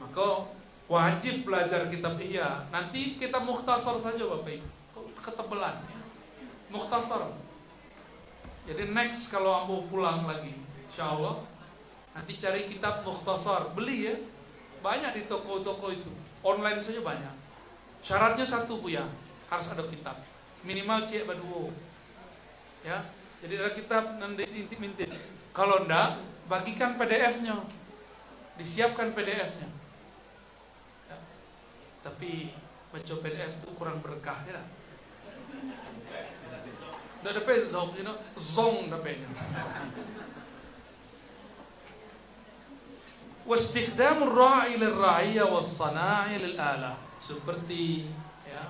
Maka wajib belajar kitab Ihya. Nanti kita mukhtasar saja Bapak Ibu. Ketebelan ya. Mukhtasar. Jadi next kalau ambo pulang lagi, insyaallah nanti cari kitab mukhtasar, beli ya. Banyak di toko-toko itu. Online saja banyak. Syaratnya satu Bu ya, harus ada kitab. Minimal cek baduo. Ya. Jadi ada kitab nanti intip-intip. Kalau enggak, bagikan PDF-nya. Disiapkan PDF-nya. Tapi baca PDF itu kurang berkah ya. Nggak ada zong, zong ada. Wastikhdamur ra'i lirra'iyya was-sana'i lil-alah. Seperti ya,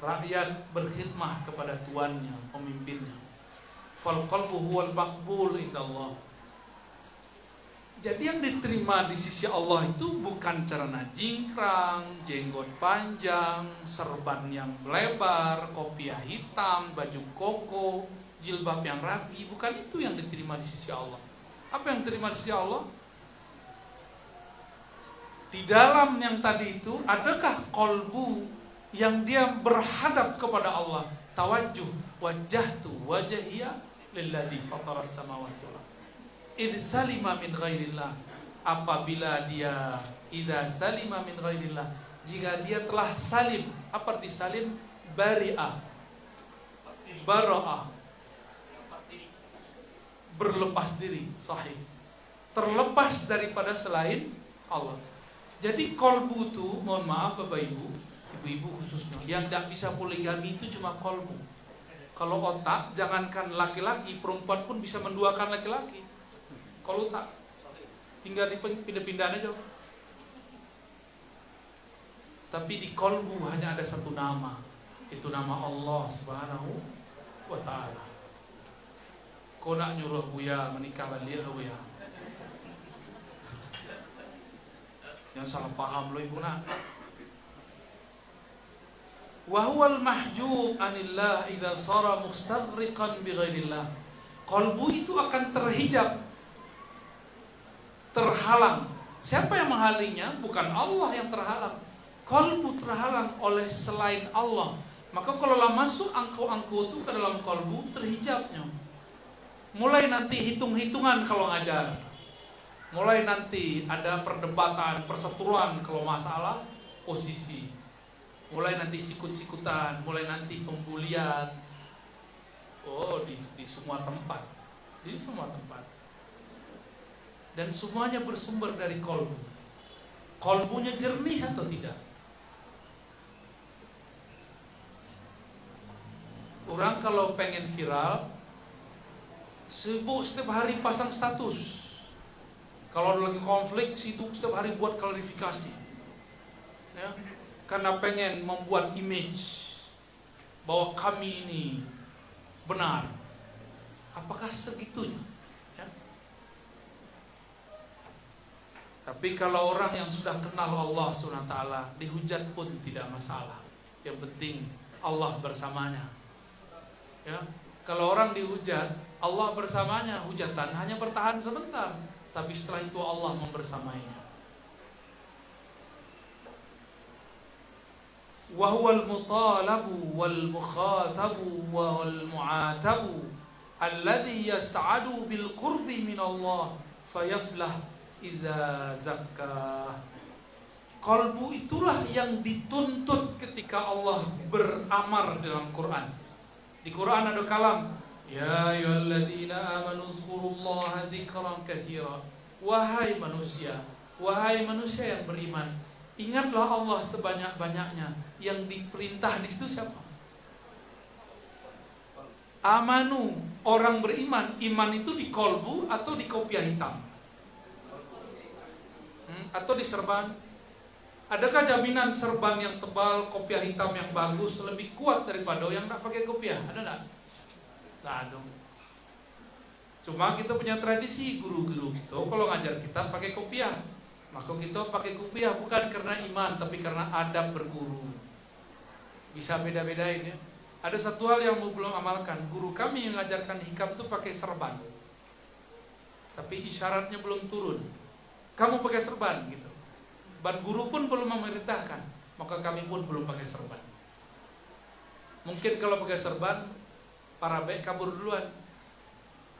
rakyat berkhidmah kepada tuannya, pemimpinnya. Fal qalbu huwal maqbul indallah. Jadi yang diterima di sisi Allah itu bukan celana jingkrang, jenggot panjang, serban yang lebar, kopiah hitam, baju koko, jilbab yang rapi. Bukan itu yang diterima di sisi Allah. Apa yang diterima di sisi Allah? Di dalam yang tadi itu, adakah kolbu yang dia berhadap kepada Allah? Tawajjuh, wajjahtu wajhiya lilladzi fataras samawati wal ardh. Idh salima min ghairillah. Apabila dia idza salima min ghairillah, jika dia telah salim. Apa arti salim? Bari'ah, bara'ah, berlepas diri, sahih, terlepas daripada selain Allah. Jadi kolbu itu, mohon maaf Bapak Ibu, ibu-ibu khususnya, yang tidak bisa poligami itu cuma kolbu. Kalau otak, jangankan laki-laki, perempuan pun bisa menduakan laki-laki. Kalau tak, tinggal dipindah-pindah aja. Tapi di kolbu hanya ada satu nama, itu nama Allah Subhanahu wa Ta'ala. Kau nak nyuruh Buya menikah balik lah Buya. Yang salah paham lo ibu nak. Wahwal mahjub anillah idza sara mustaghriqan bighairillah. Kolbu itu akan terhijab, terhalang. Siapa yang menghalangnya? Bukan Allah yang terhalang. Kolbu terhalang oleh selain Allah. Maka kalau masuk angku-angku itu ke dalam kolbu, terhijabnya. Mulai nanti hitung-hitungan kalau ngajar. Mulai nanti ada perdebatan, perseteruan kalau masalah posisi. Mulai nanti sikut-sikutan, mulai nanti pembulian. Oh, di semua tempat. Di semua tempat. Dan semuanya bersumber dari kolbu. Kolbunya jernih atau tidak? Orang kalau pengen viral, sibuk setiap hari pasang status. Kalau lagi konflik, sibuk setiap hari buat klarifikasi. Ya, karena pengen membuat image bahwa kami ini benar. Apakah segitunya? Ya. Tapi kalau orang yang sudah kenal Allah SWT, dihujat pun tidak masalah. Yang penting Allah bersamanya. Ya, kalau orang dihujat, Allah bersamanya, hujatan hanya bertahan sebentar, tapi setelah itu Allah membersamainya. Wa huwal mutalabu wal mukhatabu wal mu'atabu alladhi yas'adu bil qurbi min Allah fayaflah idza zakka. Qalbu itulah yang dituntut ketika Allah beramar dalam Quran. Di Quran ada kalam, ya ayyuhalladzina amanu dzkurullaha dzikran katsira. Wahai manusia yang beriman, ingatlah Allah sebanyak-banyaknya. Yang diperintah di situ siapa? Amanu, orang beriman. Iman itu di kolbu atau di kopiah hitam? Atau di serban? Adakah jaminan serban yang tebal, kopiah hitam yang bagus lebih kuat daripada yang tak pakai kopiah? Ada tak? Tak ada. Cuma kita punya tradisi, guru-guru kita kalau ngajar kita pakai kopiah. Maka kita pakai kopiah bukan karena iman, tapi karena adab berguru. Bisa beda-bedain ya. Ada satu hal yang belum amalkan. Guru kami yang ngajarkan hikam itu pakai serban, tapi isyaratnya belum turun. Kamu pakai serban gitu. Dan guru pun belum memerintahkan, maka kami pun belum pakai serban. Mungkin kalau pakai serban, para baik kabur duluan.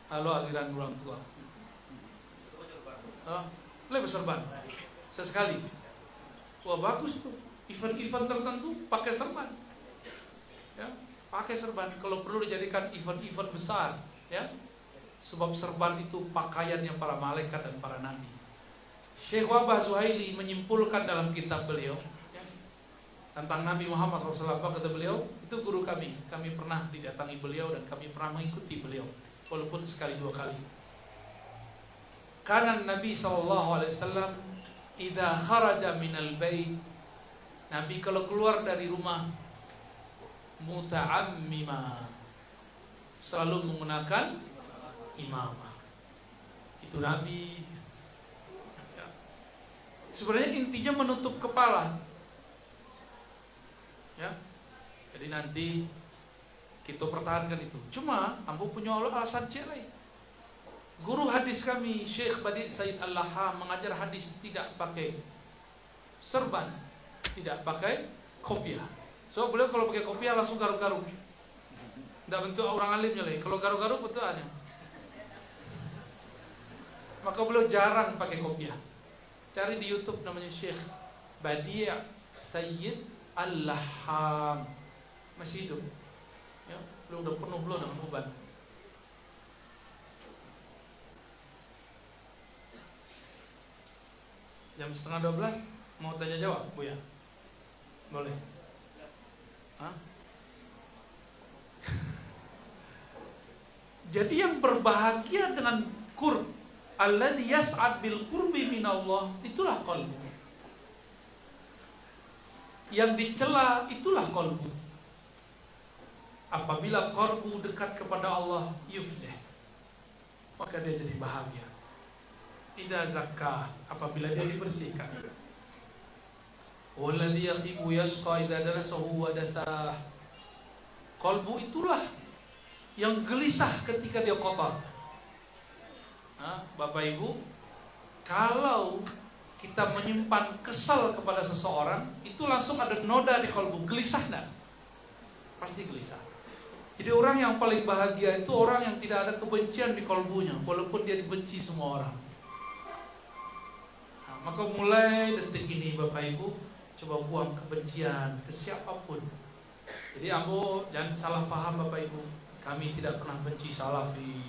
Halo aliran orang tua. Lebih serban sesekali. Wah bagus tuh. Event-event tertentu pakai serban. Ya, pakai serban. Kalau perlu dijadikan event-event besar, ya. Sebab serban itu pakaiannya para malaikat dan para nabi. Syekh Wahbah Zuhaili menyimpulkan dalam kitab beliau ya, tentang Nabi Muhammad SAW. Kata beliau, itu guru kami. Kami pernah didatangi beliau dan kami pernah mengikuti beliau, walaupun sekali dua kali. Karena Nabi SAW idza kharaja minal bait, Nabi kalau keluar dari rumah muta'ammima, selalu menggunakan imamah. Itu Nabi. Sebenarnya intinya menutup kepala. Ya. Jadi nanti kita pertahankan itu. Cuma ambo punya alasan lain. Guru hadis kami Syekh Badi Said Al-Laham mengajar hadis tidak pakai serban, tidak pakai kopiah. So beliau kalau pakai kopiah langsung garuk-garuk. Tidak bentuk orang alimnya lagi. Kalau garuk-garuk betul aja. Maka beliau jarang pakai kopiah. Cari di YouTube namanya Syekh Badi Said Al-Laham. Masih hidup. Ya, beliau udah penuh belum dengan uban. Jam 11:30 mau tanya jawab, Bu ya? Boleh? Hah? Jadi yang berbahagia dengan qurb, alladzi yas'ad bil qurbi minallah, itulah qalbu. Yang dicela itulah qalbu. Apabila qalbu dekat kepada Allah, yuflih, maka dia jadi bahagia. Idza zakka, apabila dia dibersihkan. Walladzi yakhibu yashqa idza dalasahu wa dasah. Qalbu itulah yang gelisah ketika dia kotor. Bapak Ibu, kalau kita menyimpan kesal kepada seseorang, itu langsung ada noda di kalbu. Gelisah enggak? Pasti gelisah. Jadi orang yang paling bahagia itu orang yang tidak ada kebencian di kalbunya, walaupun dia dibenci semua orang. Maka mulai detik ini Bapak Ibu, coba buang kebencian ke siapapun. Jadi ambo jangan salah paham Bapak Ibu. Kami tidak pernah benci Salafi.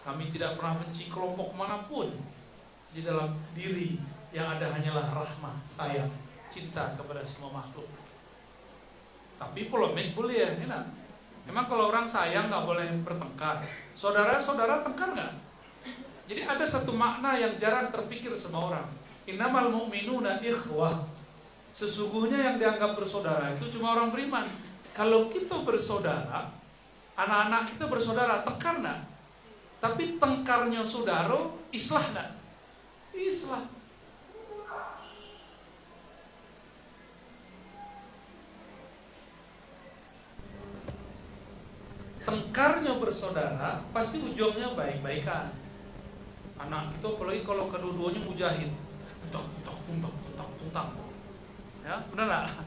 Kami tidak pernah benci kelompok manapun. Di dalam diri yang ada hanyalah rahmah, sayang, cinta kepada semua makhluk. Tapi polemik boleh ya, enak. Memang kalau orang sayang nggak boleh bertengkar. Saudara-saudara tengkar nggak? Jadi ada satu makna yang jarang terpikir sama orang. Innamal mu'minuna ikhwah. Sesungguhnya yang dianggap bersaudara itu cuma orang beriman. Kalau kita bersaudara, anak-anak kita bersaudara, tengkar nggak? Tapi tengkarnya saudara, islah nggak? Islah. Tengkarnya bersaudara pasti ujungnya baik-baikan. Anak itu apalagi kalau kedua-duanya mujahid, tuntang. Ya, benar nggak?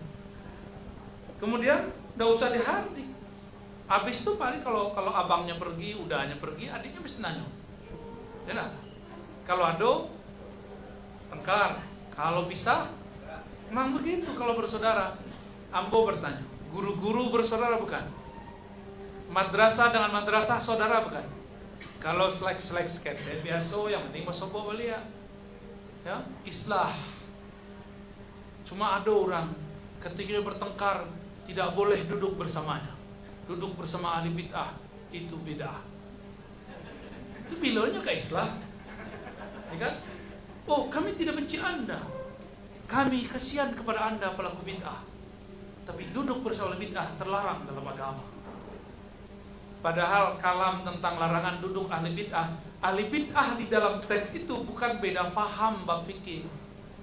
Kemudian nggak usah dihardik. Habis itu paling kalau abangnya pergi, udahnya pergi, adiknya mesti nanya. Ya nggak? Kalau ado tengkar, kalau bisa, memang begitu kalau bersaudara. Ambo bertanya, guru-guru bersaudara bukan? Madrasah dengan madrasah saudara bukan? Kalau selek-selek skete biasa, yang penting masobo belia. Ya, islah. Cuma ada orang ketika dia bertengkar tidak boleh duduk bersamanya. Duduk bersama ahli bid'ah itu bid'ah. Itu bilangnya ke islah. Ya kan? Oh, kami tidak benci Anda. Kami kasihan kepada Anda pelaku bid'ah. Tapi duduk bersama ahli bid'ah terlarang dalam agama. Padahal kalam tentang larangan duduk ahli bid'ah di dalam teks itu bukan beda faham bab fikih,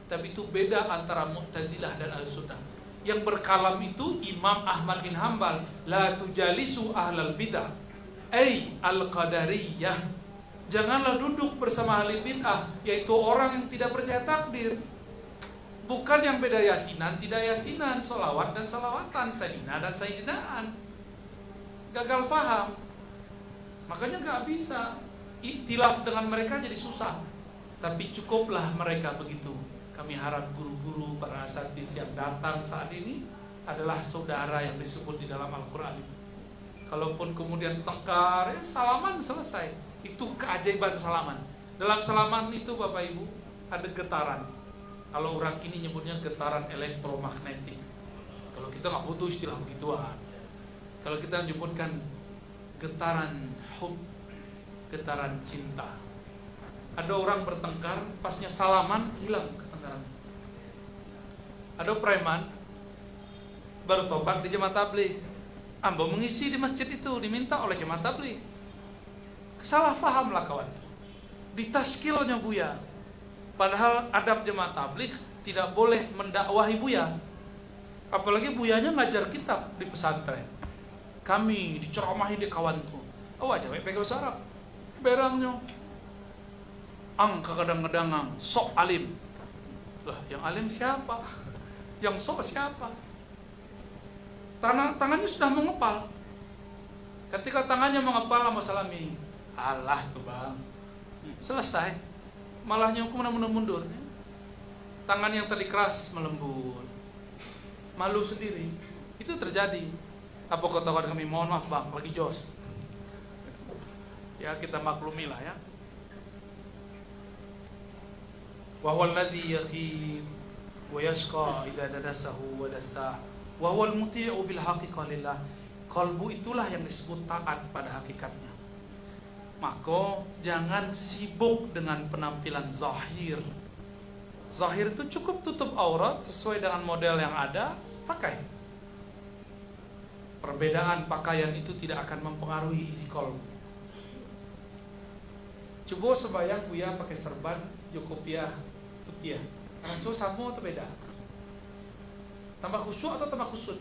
tapi itu beda antara Mu'tazilah dan Ahlussunnah. Yang berkalam itu Imam Ahmad bin Hanbal, la tujalisu ahlal bid'ah, ay al-qadariyah. Janganlah duduk bersama ahli bid'ah, yaitu orang yang tidak percaya takdir. Bukan yang beda yasinan, tidak yasinan, solawat dan solawatan, sayyidina dan sayyidinaan. Gagal faham. Makanya gak bisa iktilaf dengan mereka jadi susah. Tapi cukuplah mereka begitu. Kami harap guru-guru, para asatidz yang datang saat ini adalah saudara yang disebut di dalam Al-Quran itu. Kalaupun kemudian tengkar, ya salaman selesai. Itu keajaiban salaman. Dalam salaman itu Bapak Ibu ada getaran. Kalau orang kini nyebutnya getaran elektromagnetik. Kalau kita gak butuh istilah begituan. Kalau kita menyebutkan getaran hub, getaran cinta. Ada orang bertengkar, pasnya salaman hilang ketengkaran. Ada preman baru tobat di jemaah tabligh, ambo mengisi di masjid itu, diminta oleh jemaah tabligh. Salah fahamlah kawan, ditaskilnya Buya. Padahal adab jemaah tabligh tidak boleh mendakwahi Buya. Apalagi Buyanya ngajar kitab di pesantren. Kami diceramahi di kawan tuh. Oh aja pakai bahasa Arab. Berangnya angka kadang-kadang sok alim. Lah, yang alim siapa? Yang sok siapa? Tangannya sudah mengepal. Ketika tangannya mengepal sama salami, alah tuh bang, selesai. Malahnya mundur. Tangan yang tadi keras melembut. Malu sendiri. Itu terjadi. Apa kata kami? Mohon maaf bang, lagi jos. Ya kita maklumi lah ya. Wa huwa alladhi yakhib wa yashqa idza dadasahu wa dasah. Wa huwa al-muti'u bil haqiqah lillah. Kalbu itulah yang disebut taat pada hakikatnya. Maka jangan sibuk dengan penampilan zahir. Zahir itu cukup tutup aurat sesuai dengan model yang ada, pakai. Perbedaan pakaian itu tidak akan mempengaruhi isi kalbu. Coba sebayang Buya pakai serban Jokopiah putih. Langsung sama atau beda? Tambah khusyuk atau tambah khusut?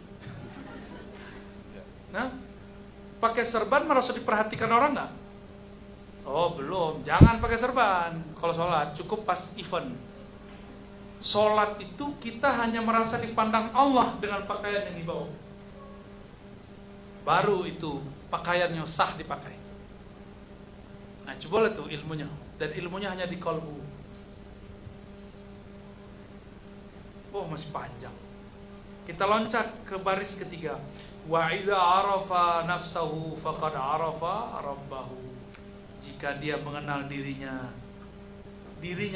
Nah, pakai serban merasa diperhatikan orang nggak? Oh belum, jangan pakai serban. Kalau sholat cukup pas event. Sholat itu kita hanya merasa dipandang Allah dengan pakaian yang dibawa. Baru itu pakaiannya sah dipakai. Nah coba lihat tuh ilmunya. Dan ilmunya hanya di kalbu. Oh masih panjang. Kita loncat ke baris ketiga. Wa idza arafa nafsahu faqad arafa rabbahu. Jika dia mengenal dirinya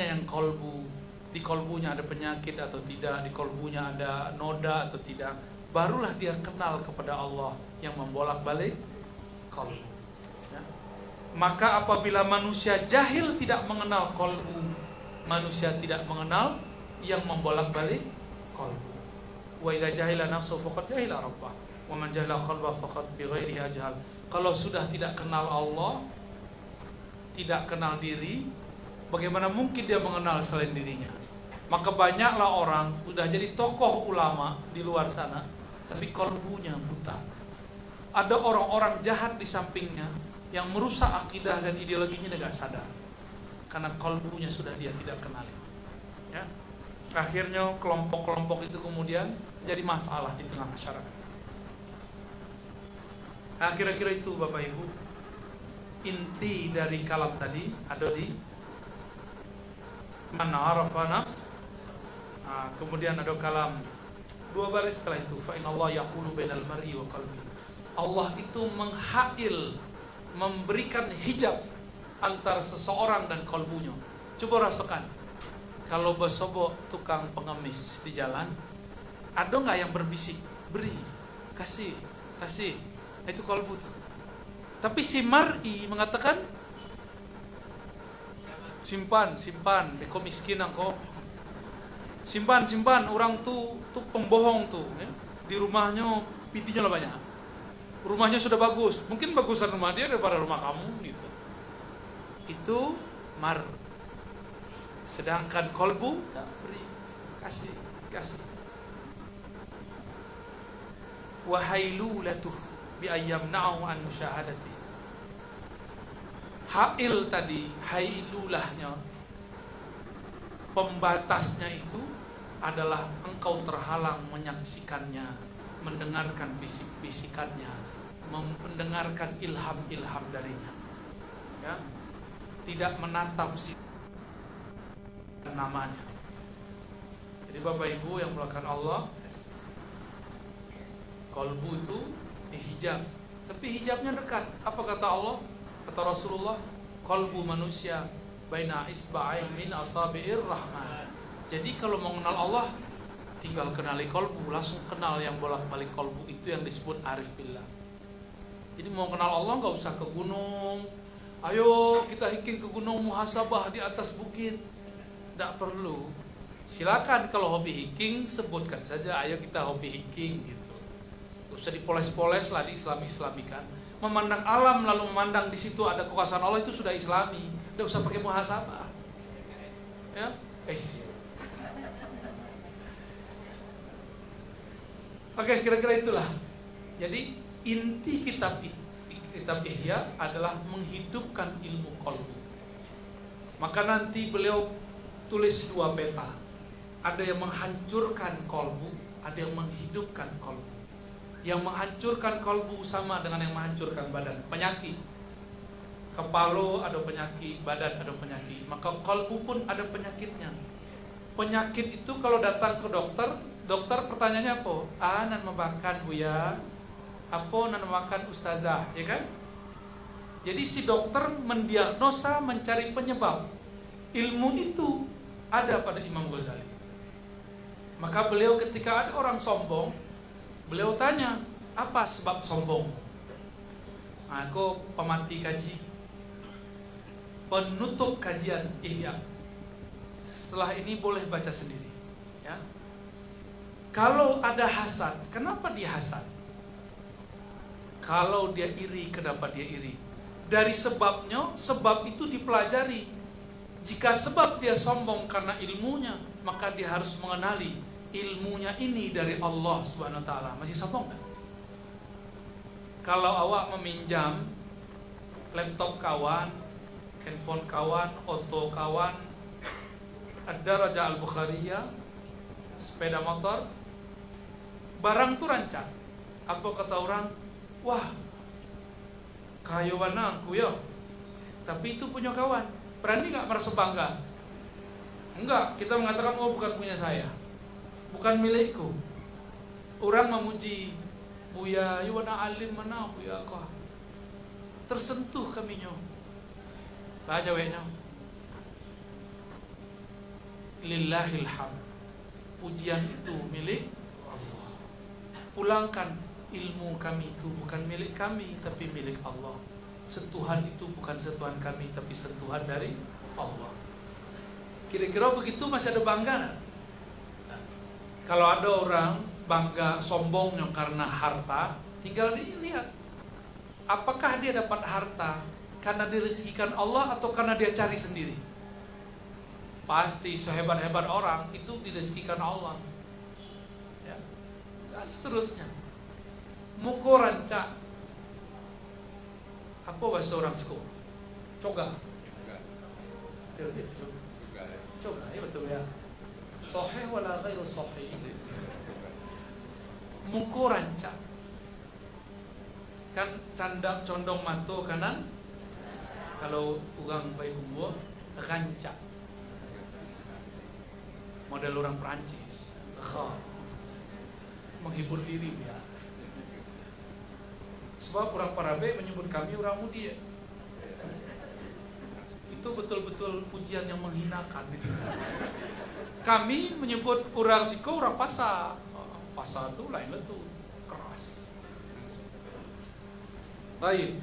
yang kalbu, di kalbunya ada penyakit atau tidak, di kalbunya ada noda atau tidak, barulah dia kenal kepada Allah yang membolak-balik kalbu. Ya. Maka apabila manusia jahil tidak mengenal kalbu, manusia tidak mengenal yang membolak-balik kalbu. Wa idza jahila nafsu faqad jahila rabbah, wa man jahila qalba faqad bighairihi ajhal. Kalau sudah tidak kenal Allah, tidak kenal diri, bagaimana mungkin dia mengenal selain dirinya? Maka banyaklah orang udah jadi tokoh ulama di luar sana, tapi kalbunya buta. Ada orang-orang jahat di sampingnya yang merusak akidah dan ideologinya tidak sadar, karena kalbunya sudah dia tidak kenali. Ya. Akhirnya kelompok-kelompok itu kemudian jadi masalah di tengah masyarakat. Nah, kira-kira itu Bapak Ibu, inti dari kalam tadi ada di man arafa nafs. Nah, kemudian ada kalam dua baris setelah itu, fa innallaha yaqulu bainal mar'i wa qalbi. Allah itu menghail, memberikan hijab antara seseorang dan kalbunya. Coba rasakan, kalau bosobo tukang pengemis di jalan, ada nggak yang berbisik, beri, kasih, itu kalbu tuh. Tapi si mar'i mengatakan simpan, beko miskin engkau. Simpan, orang tuh pembohong tuh, ya. Di rumahnya pitinya lah banyak. Rumahnya sudah bagus, mungkin bagusan rumah dia daripada rumah kamu gitu. Itu mar. Sedangkan kalbu tak beri, kasih. Wa hailulatuh bi ayyamna'u an musyahadati. Hail tadi, hailulahnya, pembatasnya itu adalah engkau terhalang menyaksikannya, mendengarkan bisik-bisikannya, mendengarkan ilham-ilham darinya. Ya. Tidak menatap namanya. Jadi Bapak Ibu yang melakukan Allah, kalbu itu dihijab, tapi hijabnya dekat. Apa kata Allah? Kata Rasulullah, kalbu manusia baina isba'in min asabi'ir rahman. Jadi kalau mau kenal Allah, tinggal kenali kalbu, langsung kenal yang bolak-balik kalbu. Itu yang disebut arif billah. Jadi mau kenal Allah nggak usah ke gunung, Ayo kita hiking ke gunung muhasabah di atas bukit. Tidak perlu. Silakan kalau hobi hiking sebutkan saja, ayo kita hobi hiking gitu. Gak usah dipoles-poles lah, di-Islami-Islamikan. Memandang alam lalu memandang di situ ada kekuasaan Allah itu sudah Islami. Tidak usah pakai muhasabah. Ya, Oke, kira-kira itulah. Jadi inti kitab Ihya adalah menghidupkan ilmu qalbu. Maka nanti beliau tulis 2 peta. Ada yang menghancurkan qalbu, ada yang menghidupkan qalbu. Yang menghancurkan qalbu sama dengan yang menghancurkan badan, penyakit. Kepala ada penyakit, badan ada penyakit, maka qalbu pun ada penyakitnya. Penyakit itu kalau datang ke dokter pertanyaannya apa? Nan makan buya, apa nan makan ustazah, ya kan? Jadi si dokter mendiagnosa, mencari penyebab. Ilmu itu ada pada Imam Ghazali. Maka beliau ketika ada orang sombong, beliau tanya, apa sebab sombong? Aku pemati kaji, penutup kajian Ihya. Setelah ini boleh baca sendiri, ya. Kalau ada hasad, kenapa dia hasad? Kalau dia iri, kenapa dia iri? Dari sebabnya, sebab itu dipelajari. Jika sebab dia sombong karena ilmunya, maka dia harus mengenali ilmunya ini dari Allah Subhanahu wa taala. Masih sombong kan? Kalau awak meminjam laptop kawan, handphone kawan, auto kawan, Ad-Darajah Al-Bukhariyah, sepeda motor, barang tu rancak. Apa kata orang? Wah, kayawan aku ya. Tapi itu punya kawan. Berani gak merasa bangga? Enggak, kita mengatakan, oh bukan punya saya, bukan milikku. Orang memuji, Buya, you wana alim mana Buya kau. Tersentuh kaminya. Baca wehnya. Lillahil hamd. Pujian itu milik Allah. Pulangkan ilmu kami itu bukan milik kami, tapi milik Allah. Sentuhan itu bukan sentuhan kami, tapi sentuhan dari Allah. Kira-kira begitu masih ada bangga nah? Kalau ada orang bangga sombongnya karena harta, tinggal dilihat apakah dia dapat harta karena direzekikan Allah atau karena dia cari sendiri. Pasti sehebat-hebat orang itu direzekikan Allah, ya. Dan seterusnya. Muko rancak. Apa bahasa orang Seko? Coga. Coga, ya betul ya. Sahih wala ghairu sahih. Muko rancak. Kan candang condong mato kanan. Kalau ugang bayi umbo rancak. Model orang Perancis. Menghibur diri ya. Sebab orang Parabe menyebut kami orang Mudia. Itu betul-betul pujian yang menghinakan gitu. Kami menyebut orang Siko orang Pasar. Pasar itu lain itu keras. Baik.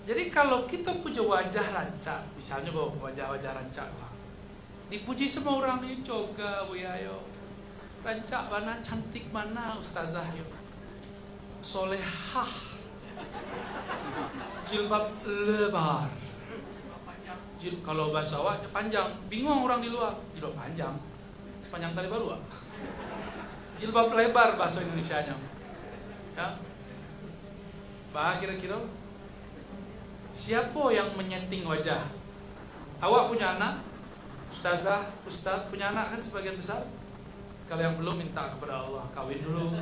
Jadi kalau kita punya wajah rancak, misalnya bawa wajah-wajah rancak, dipuji semua orang ini coga buya yo. Rancak mana, cantik mana ustazah yo. Solehah, jilbab lebar, kalau bahasa awak panjang, bingung orang di luar, jilbab panjang, sepanjang tali baru, jilbab lebar bahasa Indonesianya, ya. Bah kira-kira siapa yang menyeting wajah? Awak punya anak, ustazah, ustaz punya anak kan sebagian besar. Kalau yang belum minta kepada Allah kawin dulu.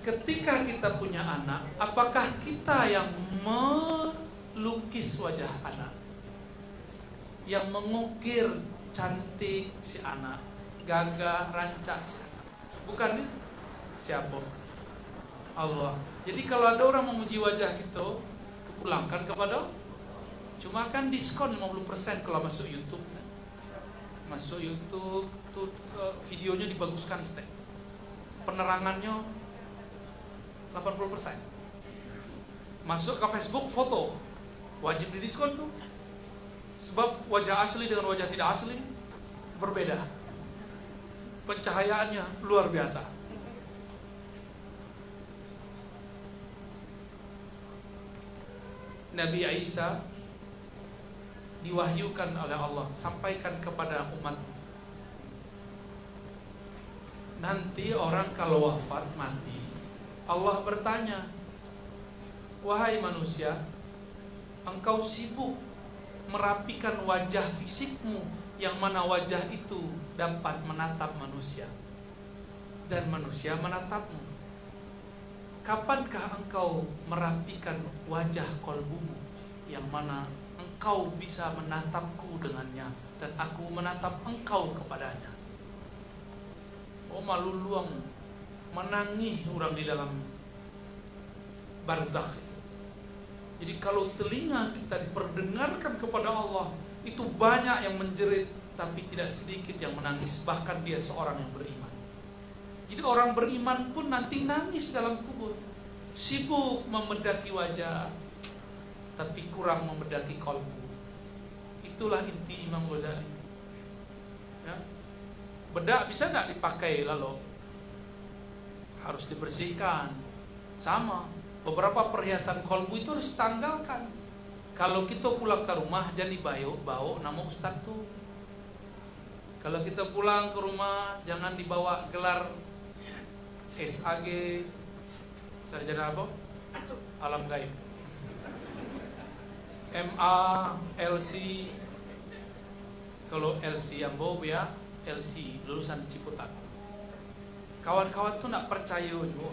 Ketika kita punya anak, apakah kita yang melukis wajah anak, yang mengukir cantik si anak, gagah rancak si anak? Bukan ya? Siapa? Allah. Jadi kalau ada orang memuji wajah kita, pulangkan kepada. Cuma kan diskon 50% kalau masuk YouTube. Masuk YouTube tuh videonya dibaguskan, penerangannya 80%. Masuk ke Facebook foto, wajib di diskon tuh. Sebab wajah asli dengan wajah tidak asli berbeda. Pencahayaannya luar biasa. Nabi Isa diwahyukan oleh Allah, sampaikan kepada umat. Nanti orang kalau wafat mati, Allah bertanya, wahai manusia, engkau sibuk merapikan wajah fisikmu, yang mana wajah itu dapat menatap manusia dan manusia menatapmu. Kapankah engkau merapikan wajah kolbumu, yang mana engkau bisa menatapku dengannya dan aku menatap engkau kepadanya? Oh, malu luang menangis orang di dalam barzakh. Jadi kalau telinga kita diperdengarkan kepada Allah, itu banyak yang menjerit, tapi tidak sedikit yang menangis. Bahkan dia seorang yang beriman. Jadi orang beriman pun nanti nangis dalam kubur. Sibuk memedaki wajah, tapi kurang memedaki kolbu. Itulah inti Imam Ghazali. Ya. Bedak bisa tidak dipakai lalu? Harus dibersihkan. Sama. Beberapa perhiasan kolbu itu harus ditanggalkan. Kalau kita pulang ke rumah, jangan bawa nama ustaz tuh. Kalau kita pulang ke rumah, jangan dibawa gelar SAG, sarjana apa? Alam gaib. MA, LC. Kalau LC yang bawa ya, LC lulusan Ciputat. Kawan-kawan tuh nak percaya juga.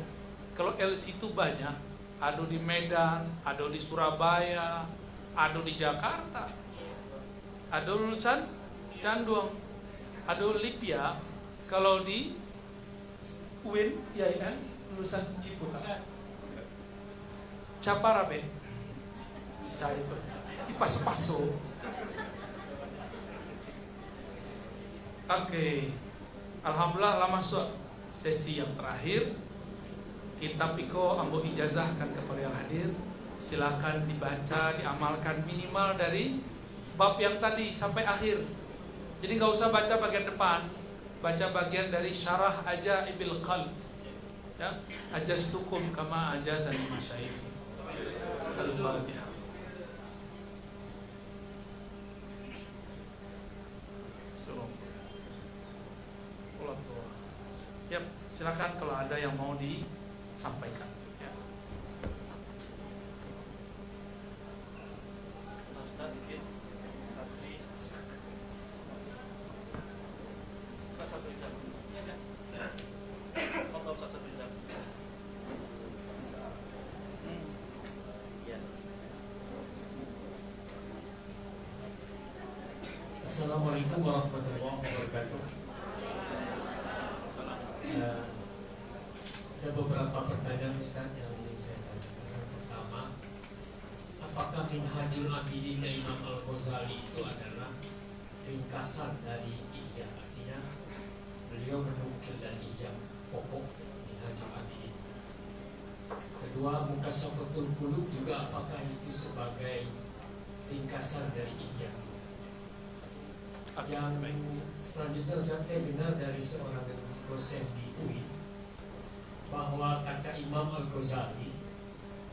Kalau LC itu banyak, ada di Medan, ada di Surabaya, ada di Jakarta, ada lulusan Canduang, ada Lipia. Kalau di UIN, ya kan, lulusan Ciputat. Caparabe, bisa itu, di Paso-Paso. Oke, alhamdulillah lah masuk sesi yang terakhir. Kitab Iko ambo ijazahkan kepada yang hadir. Silakan dibaca, diamalkan minimal dari bab yang tadi sampai akhir. Jadi nggak usah baca bagian depan, baca bagian dari syarah Ajaibil Qalb. Ya, ajaztukum kama ajazani masyayikh. Al-Fatihah. Ya, silakan kalau ada yang mau disampaikan. Ya.
Assalamualaikum warahmatullahi wabarakatuh. Ada beberapa pertanyaan Ustaz yang ingin saya tanyakan. Yang pertama, apakah Minhajul Abidin Imam Al-Ghazali itu adalah ringkasan dari Ihya? Artinya beliau menukil dari Ihya pokok Minhajul Abidin. Kedua, Muqassafatul Qulub juga apakah itu sebagai ringkasan dari Ihya? Yang selanjutnya saya dengar dari seorang dosen di UI bahwa kata Imam Al-Ghazali,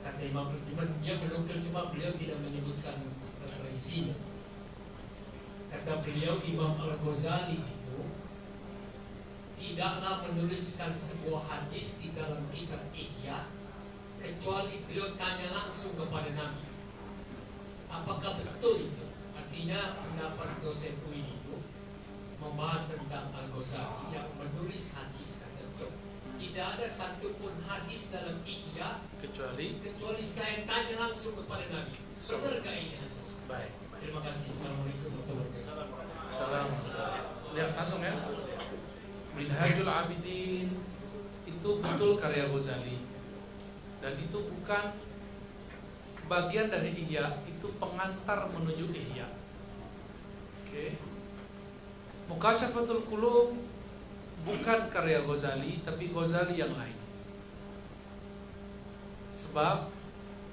kata Imam dia menukil, cuma beliau tidak menyebutkan referensinya. Kata beliau, Imam Al-Ghazali itu tidaklah menuliskan sebuah hadis di dalam kitab Ihya kecuali beliau tanya langsung kepada Nabi. Apakah betul itu? Artinya pendapat dosen UI itu membahas tentang Al-Ghazali yang menulis hadis, kata beliau, tidak ada satupun hadis dalam Ihya kecuali saya tanya langsung kepada Nabi. Benarkah ini hadis?
Baik.
Terima kasih. Assalamualaikum warahmatullahi wabarakatuh.
Salam. Ya, langsung ya. Minhajul Abidin itu betul karya Ghazali, dan itu bukan bagian dari Ihya, itu pengantar menuju Ihya. Oke. Muqassafatul Qulub bukan karya Ghazali, tapi Ghazali yang lain. Sebab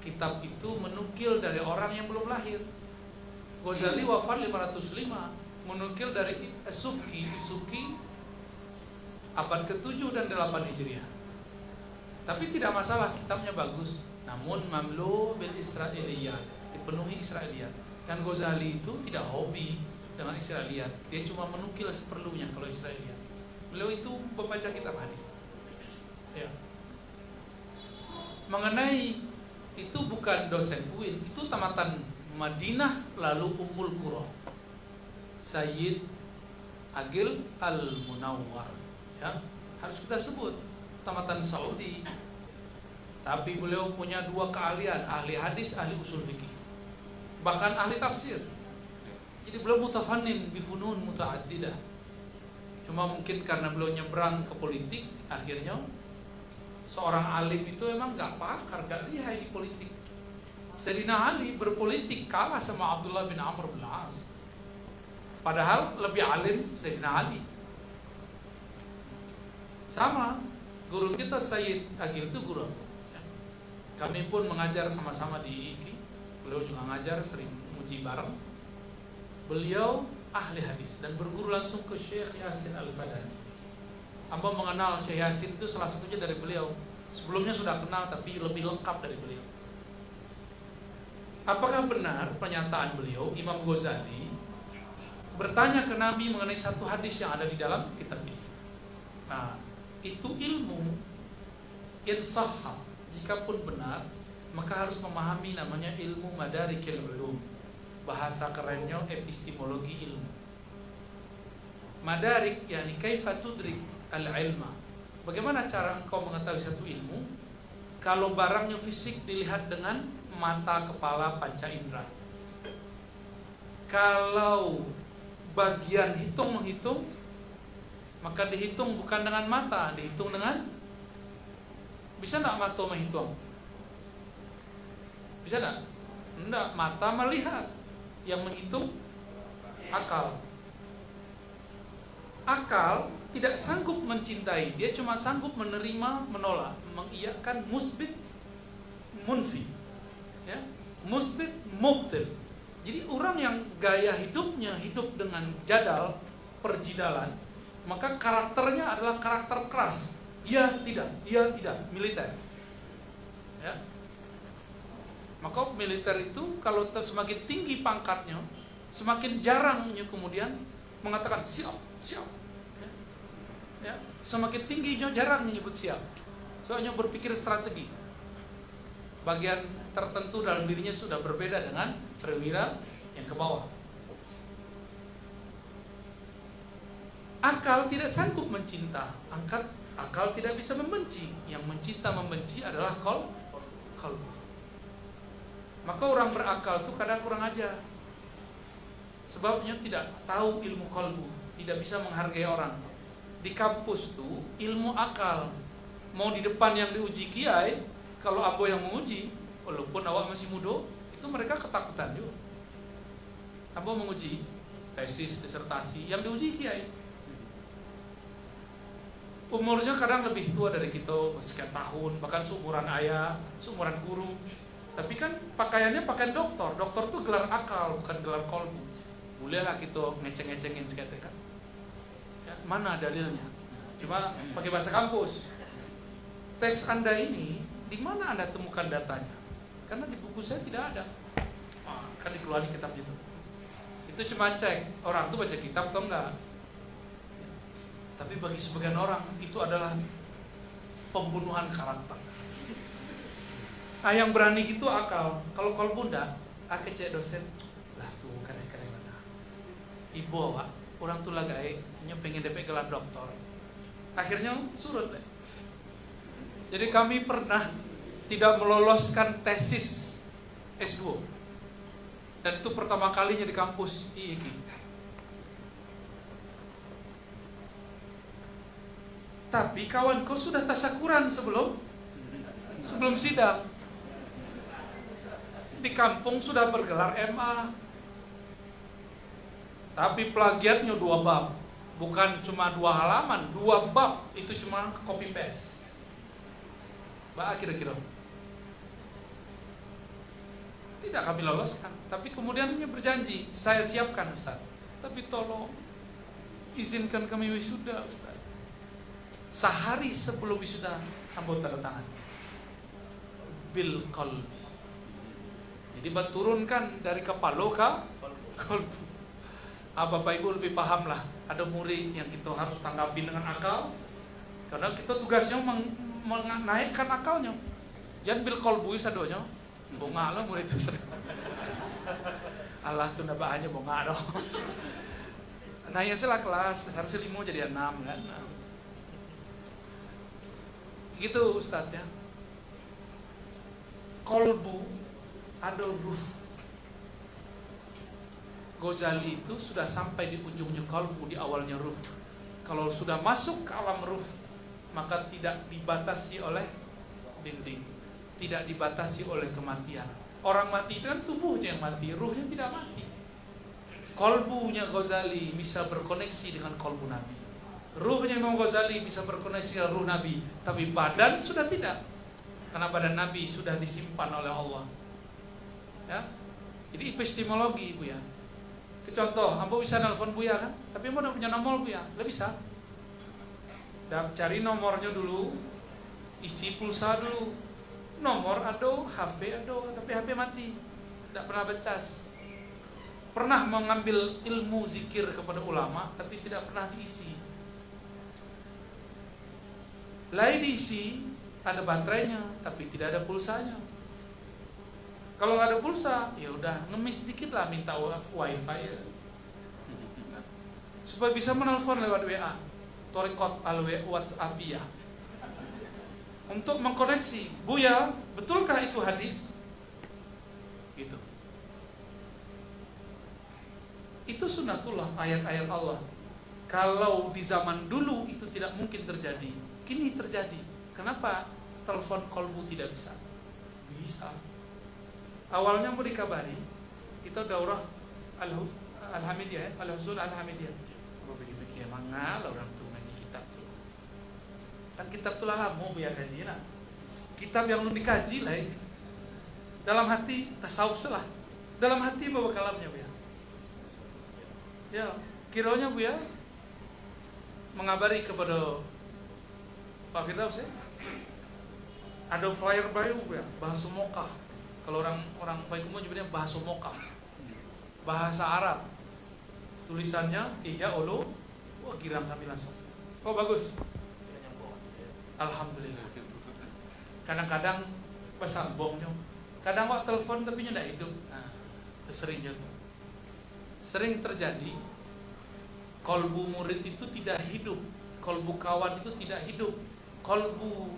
kitab itu menukil dari orang yang belum lahir. Ghazali wafat 505, menukil dari Subki abad ke-7 dan 8 Hijriah. Tapi tidak masalah, kitabnya bagus. Namun mamlu bil Israiliyat, dipenuhi Israiliyat. Dan Ghazali itu tidak hobi dengan Israiliyat. Dia cuma menukil seperlunya kalau Israiliyat. Beliau itu pembaca kitab hadis. Ya. Mengenai itu bukan dosen UIN, itu tamatan Madinah lalu Ummul Qura. Sayyid Agil Al-Munawwar. Ya, harus kita sebut tamatan Saudi. Tapi beliau punya dua keahlian, ahli hadis, ahli usul fikih. Bahkan ahli tafsir. Jadi beliau mutafannin bi funun mutaaddidah. Cuma mungkin karena beliau nyebrang ke politik, akhirnya seorang alim itu emang gak pakar, gak lihai di politik. Sayyidina Ali berpolitik kalah sama Abdullah bin Amr bin As. Padahal lebih alim Sayyidina Ali. Sama, guru kita Sayyid Agil itu guru. Kami pun mengajar sama-sama di IKI. Beliau juga ngajar, sering uji bareng. Beliau ahli hadis dan berguru langsung ke Syekh Yasin Al-Fadani. Amba mengenal Syekh Yasin itu salah satunya dari beliau. Sebelumnya sudah kenal tapi lebih lengkap dari beliau. Apakah benar pernyataan beliau, Imam Ghazali bertanya ke Nabi mengenai satu hadis yang ada di dalam kitab ini? Nah, itu ilmu insahha. Jikapun benar, maka harus memahami namanya ilmu madarikil ulum. Bahasa kerennya epistemologi ilmu. Madarik yakni kaifa tudrik al-ilma. Bagaimana cara engkau mengetahui satu ilmu? Kalau barangnya fisik dilihat dengan mata, kepala, panca indera. Kalau bagian hitung menghitung, maka dihitung bukan dengan mata, dihitung dengan, bisa enggak mata menghitung? Bisa enggak? Enggak, mata melihat. Yang menghitung akal. Akal tidak sanggup mencintai, dia cuma sanggup menerima, menolak, mengiyakan, musbit, munfi. Ya, musbit, mubtil. Jadi orang yang gaya hidupnya hidup dengan jadal, perjidalan, maka karakternya adalah karakter keras. Iya tidak, militer. Ya. Maka militer itu kalau semakin tinggi pangkatnya, semakin jarangnya kemudian mengatakan siap. Ya. Semakin tingginya jarang menyebut siap. Soalnya berpikir strategi. Bagian tertentu dalam dirinya sudah berbeda dengan perwira yang ke bawah. Akal tidak sanggup mencinta, akal tidak bisa membenci. Yang mencinta membenci adalah qalbu. Maka orang berakal itu kadang kurang ajar. Sebabnya tidak tahu ilmu qalbu, tidak bisa menghargai orang. Di kampus tuh ilmu akal. Mau di depan yang diuji kiai, kalau abo yang menguji, walaupun awak masih muda, itu mereka ketakutan juga. Abo menguji tesis, disertasi, yang diuji kiai. Umurnya kadang lebih tua dari kita, sekian tahun, bahkan seumuran ayah, seumuran guru. Tapi kan pakaiannya pakaian dokter. Dokter tuh gelar akal, bukan gelar kolbu. Bolehlah kita ngeceng-ngecengin sekitar kan. Ya, mana dalilnya? Cuma pakai bahasa kampus. Teks Anda ini, di mana Anda temukan datanya? Karena di buku saya tidak ada. Kan dikeluarin kitab itu. Itu cuma cek orang tuh baca kitab atau enggak. Tapi bagi sebagian orang itu adalah pembunuhan karakter. Nah, yang berani gitu akal. Kalau bunda, cek dosen, lah tuh keren-keren mana. Ibu awak, orang tuh lagi pengen DP gelar doktor. Akhirnya surut deh. Jadi kami pernah tidak meloloskan tesis S2. Dan itu pertama kalinya di kampus IIKI. Tapi kawanku sudah tasyakuran sebelum sidang. Di kampung sudah bergelar MA. Tapi plagiatnya 2 bab. Bukan cuma 2 halaman, 2 bab. Itu cuma copy paste. Bah kira-kira. Tidak kami loloskan. Tapi kemudian dia berjanji, saya siapkan Ustaz. Tapi tolong izinkan kami wisuda Ustaz. Sehari sebelum wisuda, ambo tanda tangan. Bil qalbi. Jadi turunkan dari kepala ke kalbu. Bapak Ibu lebih paham lah. Ada murid yang kita harus tanggapi dengan akal. Karena kita tugasnya menaikkan akalnya. Jangan bil qalbu sadonya. Bonga lah murid itu sedang. Allah tuh nabahannya bonga dong. Nah ya salah kelas, seharusnya 5 jadi 6 kan. Gitu Ustaz ya. Qalbu ada ruh. Ghazali itu sudah sampai di ujungnya qalbu, di awalnya ruh. Kalau sudah masuk ke alam ruh, maka tidak dibatasi oleh dinding, tidak dibatasi oleh kematian. Orang mati itu kan tubuhnya yang mati, ruhnya tidak mati. Qalbunya Ghazali bisa berkoneksi dengan qalbu Nabi. Ruhnya Imam Ghazali bisa berkoneksi dengan ruh Nabi, tapi badan sudah tidak. Karena badan Nabi sudah disimpan oleh Allah. Ya. Jadi epistemologi Bu ya. Contoh, ambo bisa nelpon Buya kan? Tapi ambo udah punya nomor Buya, nggak bisa. Dan cari nomornya dulu, isi pulsa dulu. Nomor ada, HP ada, tapi HP mati, tidak pernah becas. Pernah mengambil ilmu zikir kepada ulama, tapi tidak pernah diisi. Lain diisi, ada baterainya, tapi tidak ada pulsanya. Kalau nggak ada pulsa, ya udah ngemis sedikit lah, minta wifi ya. Supaya bisa menelpon lewat WA, Torikot alwe WhatsApp ya. Untuk mengkoneksi, Buya, betulkah itu hadis? Gitu. Itu sunnatullah, ayat-ayat Allah. Kalau di zaman dulu itu tidak mungkin terjadi, kini terjadi. Kenapa telepon kolbu tidak bisa? Bisa. Awalnya mau dikabari, kita daurah Al-Hamidiyah, Al-Husul Al-Hamidiyah. Gue pikir-pikir, mana orang tuh ngaji kitab tuh. Kan kitab tuh lah mau biar kaji lah. Kitab yang belum dikaji lah. Dalam hati tasawuf lah. Dalam hati bawa kalamnya Bu ya. Ya, kiranya Bu ya mengabari kepada Pak Firdaus ya. Ada flyer baru Bu ya, bahasa Mokah. Kalau orang baik umum nyebutnya bahasa Mokah, bahasa Arab. Tulisannya Ihya Ulu. Wah, girang kami langsung. Oh bagus. Alhamdulillah. Kadang-kadang pesan bongnya. Kadang wak telepon tapi nya tidak hidup. Nah, itu seringnya tuh. Sering terjadi. Kolbu murid itu tidak hidup. Kolbu kawan itu tidak hidup. Kolbu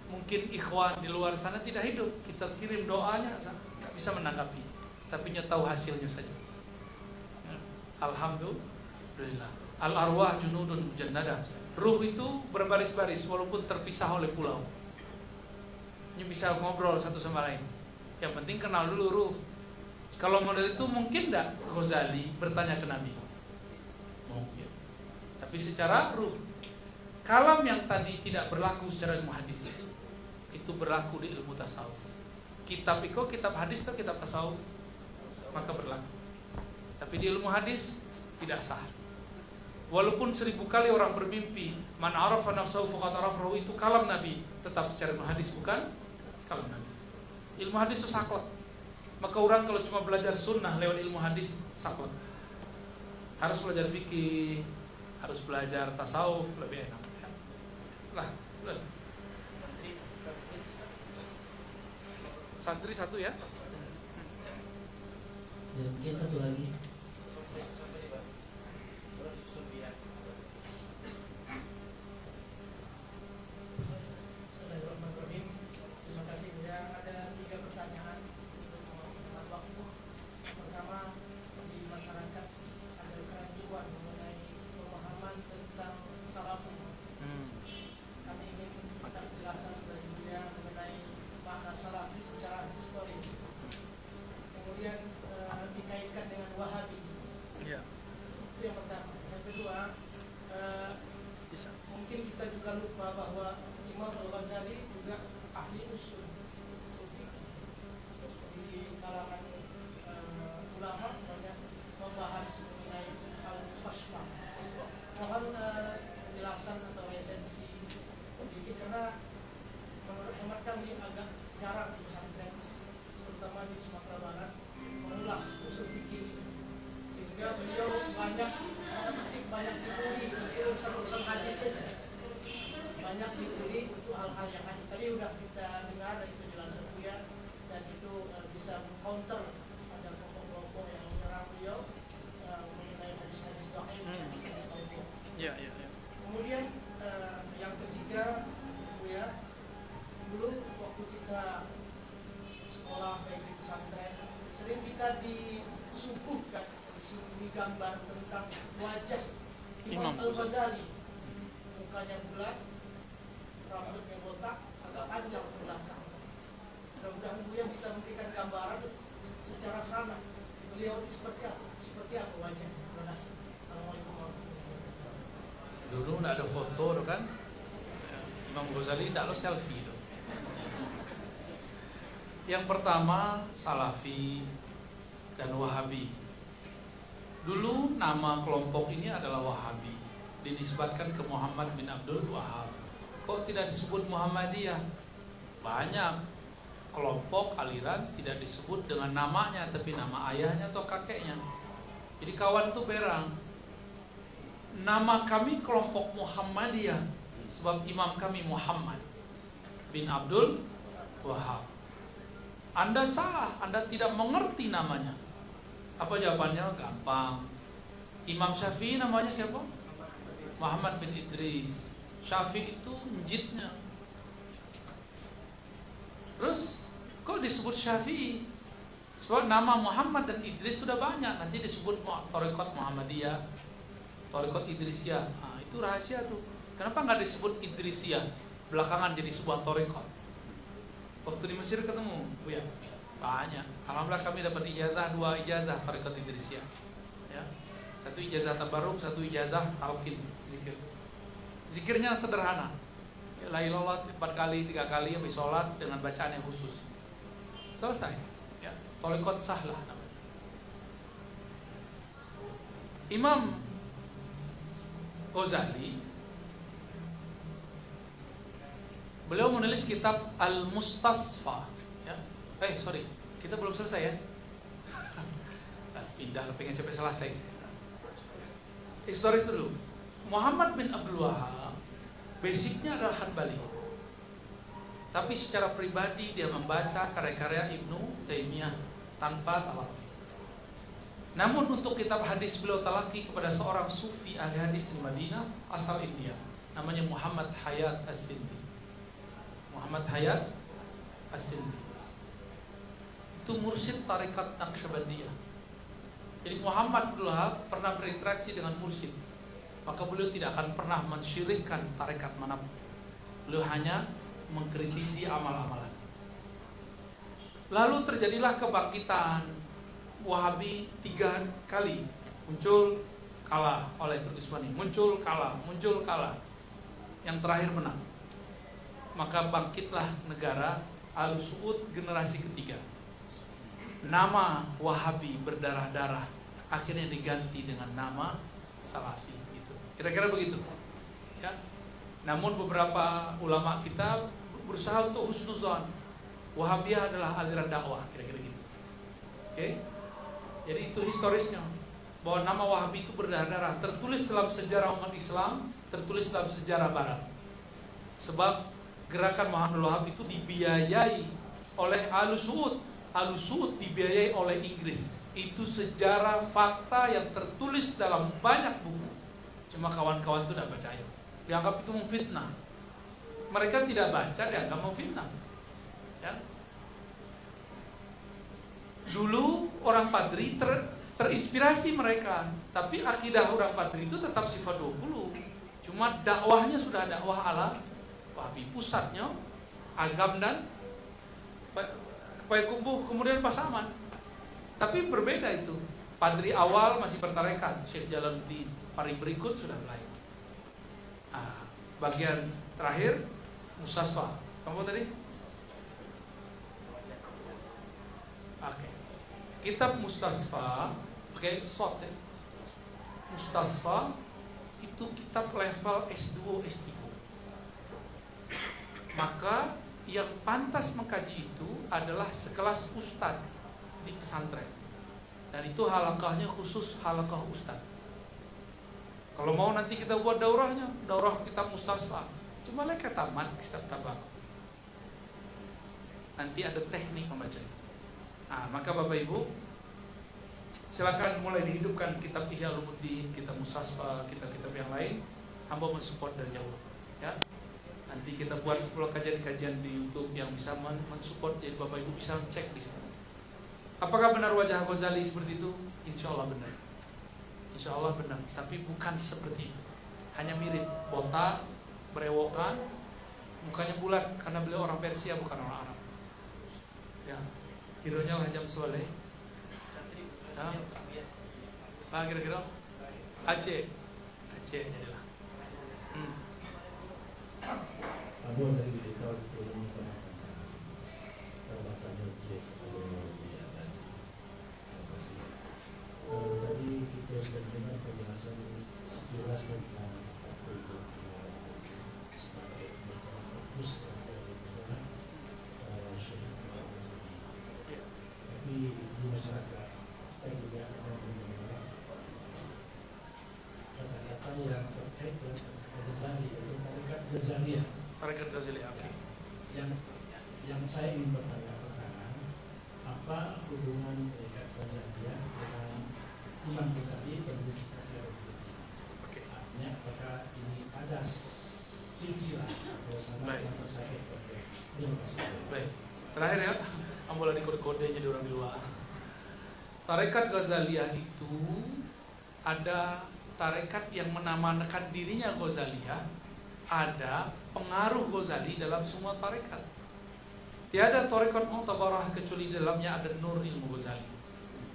mungkin ikhwan di luar sana tidak hidup. Kita kirim doanya, tak bisa menanggapi. Tapi nya tahu hasilnya saja. Alhamdulillah. Al-arwah junudun mujannada. Ruh itu berbaris-baris walaupun terpisah oleh pulau. Ini bisa ngobrol satu sama lain. Yang penting kenal dulu ruh. Kalau model itu mungkin enggak Ghazali bertanya ke Nabi? Mungkin. Tapi secara ruh. Kalam yang tadi tidak berlaku secara ilmu hadis, itu berlaku di ilmu tasawuf. Kitab iko, kitab hadis atau kitab tasawuf, maka berlaku. Tapi di ilmu hadis tidak sah. Walaupun 1000 kali orang bermimpi, man arafa nafsahu faqad arafahu, itu kalam Nabi, tetap secara ilmu hadis bukan kalam Nabi. Ilmu hadis itu saklek. Maka orang kalau cuma belajar sunnah lewat ilmu hadis, saklek. Harus belajar fikih, harus belajar tasawuf, lebih enak. Lah, santri satu ya.
Mungkin satu lagi.
Terima kasih. Ada 3 pertanyaan untuk menghemat waktu. Pertama, di masyarakat ada keraguan mengenai pemahaman tentang salafun. Kami ingin minta penjelasan dari Buya mengenai makna salafi secara historis. Kemudian dikaitkan dengan Wahabi.
Ya.
Itu yang pertama. Yang kedua, mungkin kita juga lupa bahwa Imam Al-Ghazali juga ahli usul di kalangan agak jarang di pesantren, terutama di Sumatera Barat, mengulas usul fikih, sehingga beliau banyak diberi urusan hadis, banyak diberi untuk hal-hal yang hadis. Tadi udah kita dengar dari penjelasan Buya, dan itu bisa counter pada kelompok-kelompok yang menyerang beliau mengenai hadis-hadis dhaif, hadis-hadis dhaif.
Ya.
Kemudian yang ketiga, Buya, dulu waktu kita sekolah baik di pesantren, sering kita disuguhkan, disuguhi gambar tentang wajah Imam Al-Ghazali, mukanya bulat, rambutnya botak, agak panjang ke belakang. Mudah-mudahan Buya bisa memberikan gambaran secara sama beliau seperti apa wajah. Terima kasih. Assalamualaikum warahmatullahi wabarakatuh.
Dulu nggak ada foto kan? Imam Ghazali tidak lo selfie tuh. Yang pertama Salafi dan Wahabi. Dulu nama kelompok ini adalah Wahabi, dinisbatkan ke Muhammad bin Abdul Wahab. Kok tidak disebut Muhammadiyah? Banyak kelompok aliran tidak disebut dengan namanya, tapi nama ayahnya atau kakeknya. Jadi kawan tuh berang. Nama kami kelompok Muhammadiyah sebab imam kami Muhammad bin Abdul Wahab. Anda salah, Anda tidak mengerti namanya. Apa jawabannya? Gampang. Imam Syafi'i namanya siapa? Muhammad bin Idris. Syafi'i itu njitnya. Terus kok disebut Syafi'i? Sebab nama Muhammad dan Idris sudah banyak. Nanti disebut Thariqat Muhammadiyah, Thariqat Idrisiyah. Nah, itu rahasia tuh. Kenapa nggak disebut Idrisiyah? Belakangan jadi sebuah thariqat. Waktu di Mesir ketemu, Buya, banyak. Alhamdulillah kami dapat ijazah, 2 ijazah thariqat Idrisiyah. Ya. 1 ijazah tabarruk, 1 ijazah talqin zikir. Zikirnya sederhana. La ilaha illallah 4 kali, 3 kali habis sholat dengan bacaan yang khusus. Selesai. Ya, thariqat sahlah namanya. Imam Ghazali beliau menulis kitab Al-Mustasfa. Ya. Sorry, kita belum selesai ya. Pindah, pengen cepet selesai. Historis dulu. Muhammad bin Abdul Wahab basicnya adalah Hanbali, tapi secara pribadi dia membaca karya-karya Ibnu Taimiyah tanpa talaki. Namun untuk kitab hadis beliau talaki kepada seorang sufi ahli hadis di Madinah asal India, namanya Muhammad Hayat As-Sindi. Muhammad Hayat As-Sindi itu mursyid tarikat Naqsyabandiyah. Jadi Muhammad Abdul Wahab pernah berinteraksi dengan mursyid, maka beliau tidak akan pernah mensyirikkan tarikat manapun. Beliau hanya mengkritisi amal-amalan. Lalu terjadilah kebangkitan Wahabi 3 kali, muncul kalah oleh Turki Utsmani, muncul kalah. Yang terakhir menang. Maka bangkitlah negara Al-Suud generasi ketiga. Nama Wahabi berdarah-darah akhirnya diganti dengan nama Salafi. Gitu. Kira-kira begitu. Ya. Namun beberapa ulama kita berusaha untuk husnuzon. Wahabiyah adalah aliran dakwah, kira-kira gitu. Oke? Jadi itu historisnya, bahwa nama Wahabi itu berdarah-darah, tertulis dalam sejarah umat Islam, tertulis dalam sejarah Barat. Sebab gerakan Muhammad Wahab itu dibiayai oleh Al-Suud. Al-Suud dibiayai oleh Inggris. Itu sejarah fakta yang tertulis dalam banyak buku. Cuma kawan-kawan itu tidak percaya. Dianggap itu memfitnah. Mereka tidak baca, dianggap memfitnah. Ya. Dulu orang Padri terinspirasi mereka, tapi akidah orang Padri itu tetap sifat 20. Cuma dakwahnya sudah dakwah ala Wahabi, pusatnya Agam dan Payakumbuh, kemudian Pasaman. Tapi berbeda itu. Padri awal masih bertarekat, Syekh Jalaluddin. Paling berikut sudah mulai. Nah, bagian terakhir Mustasfa. Kamu tadi? Oke. Kitab Mustasfa pakai short ya. Mustasfa itu kitab level S2, S3. Maka yang pantas mengkaji itu adalah sekelas ustadz di pesantren. Dan itu halaqahnya khusus halaqah ustadz. Kalau mau nanti kita buat daurahnya, daurah kitab mustasfa. Cuma mereka tamat kitab tabak. Nanti ada teknik membacanya. Nah, maka Bapak Ibu, silakan mulai dihidupkan kitab Ihya Ulumuddin, kitab mustasfa, kitab-kitab yang lain. Hamba mensupport dari jauh. Ya. Nanti kita buat pula kajian-kajian di YouTube yang bisa mensupport. Jadi Bapak Ibu bisa cek di sana. Apakah benar wajah Ghazali seperti itu? Insya Allah benar. Insya Allah benar, tapi bukan seperti itu. Hanya mirip, botak, berewokan, mukanya bulat karena beliau orang Persia bukan orang Arab. Ya, kironya lah jam soleh. Ah, kira-kira Aceh jadilah.
Abu dari kita tadi kita sudah dengar penjelasan sekilas tentang sebagai macam fokus tapi di masyarakat kita juga ada mendengar kata-kata yang terkait dengan Ghazali, yaitu tarekat Ghazaliyah.
Tarekat Ghazaliyah, oke.
Yang saya ingin bertanya, apa hubungan tarekat Ghazaliyah dengan Imam Ghazali dan
Oke.
artinya apakah ini ada silsilah atau sama yang tersahih? Terima kasih.
Baik. Terakhir ya, ambola di kode-kode jadi orang di luar. Tarekat Ghazaliyah itu ada tarekat yang menamakan dirinya Ghazaliyah, ada pengaruh Ghazali dalam semua tarekat. Tiada tarekat mu'tabarah kecuali dalamnya ada nur ilmu Ghazali.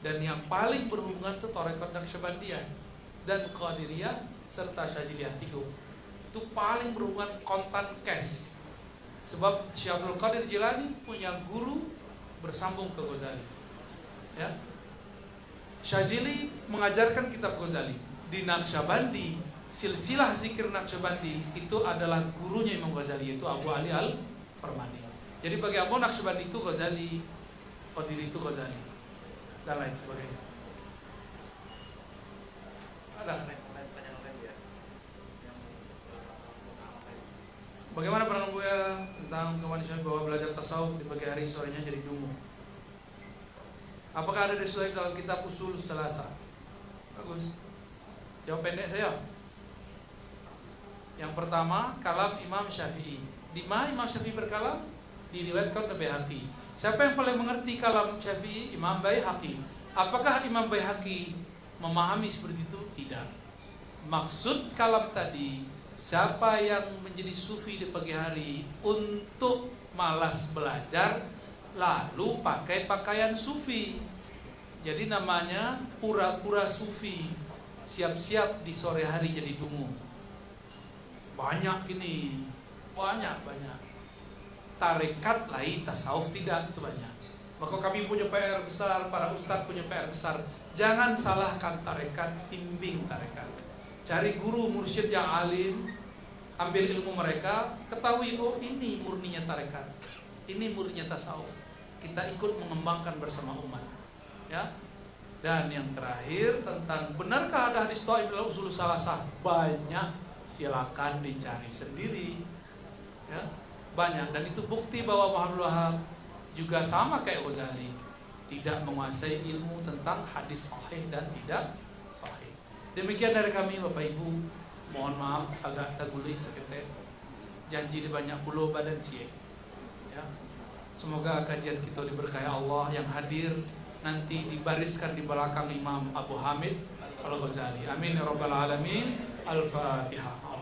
Dan yang paling berhubungan itu tarekat Naqsyabandiyah dan Qadiriyah serta Syaziliyah 3. Itu paling berhubungan kontan cash. Sebab Syekh Abdul Qadir Jilani punya guru bersambung ke Ghazali. Ya. Syazili mengajarkan kitab Ghazali. Di Naqsyabandi, silsilah zikir Naqsyabandi itu adalah gurunya Imam Ghazali, yaitu Abu Ali Al-Farmadi. Jadi bagi Abu Naqsyabandi itu Ghazali, Qadiri itu Ghazali, dan lain sebagainya. Ada bagaimana pandangan Buya tentang kemanusiaan bahwa belajar tasawuf di pagi hari sorenya jadi dungu? Apakah ada disuai dalam kitab Usul Salasa? Bagus. Jawab pendek saya. Yang pertama, kalam Imam Syafi'i. Di mana Imam Syafi'i berkalam? Diriwayatkan oleh Baihaqi. Siapa yang paling mengerti kalam Syafi'i? Imam Baihaqi. Apakah Imam Baihaqi memahami seperti itu? Tidak. Maksud kalam tadi, siapa yang menjadi sufi di pagi hari untuk malas belajar, lalu pakai pakaian sufi. Jadi namanya pura-pura sufi. Siap-siap di sore hari jadi dungu. Banyak ini, banyak. Tarekat lain, tasawuf tidak, itu banyak. Maka kami punya PR besar, para ustadz punya PR besar. Jangan salahkan tarekat, bimbing tarekat. Cari guru mursyid yang alim, ambil ilmu mereka, ketahui oh ini murninya tarekat, ini murninya tasawuf. Kita ikut mengembangkan bersama umat. Ya. Dan yang terakhir tentang benarkah ada hadis dhaif dalam Usul Salasah? Banyak, silakan dicari sendiri. Ya, banyak, dan itu bukti bahwa Muhammad Wahab juga sama kayak Ghazali, tidak menguasai ilmu tentang hadis sahih dan tidak sahih. Demikian dari kami Bapak Ibu. Mohon maaf agak tagulik seketet. Janji di banyak pulau badan cie. Ya. Semoga kajian kita diberkahi Allah. Yang hadir nanti dibariskan di belakang Imam Abu Hamid Al-Ghazali. Amin ya rabbal alamin. Al-Fatihah.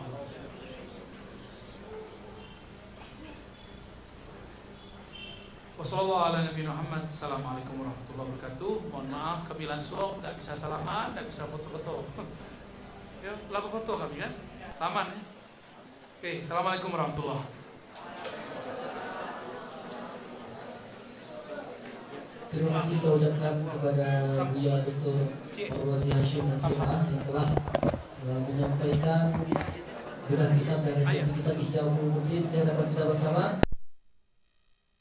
Wassalamualaikum warahmatullahi wabarakatuh. Assalamualaikum warahmatullahi wabarakatuh. Mohon maaf kabilan surau tidak bisa salaman, tidak bisa foto-foto. Ya, laku foto kami kan? Taman ya. Oke, assalamualaikum warahmatullahi wabarakatuh.
Terima kasih kita ucapkan kepada Buya Dr. Marwazi Hashim Nasirah yang telah menyampaikan bedah kitab dari sesi kitab Ihya Ulumuddin yang dapat kita bersama.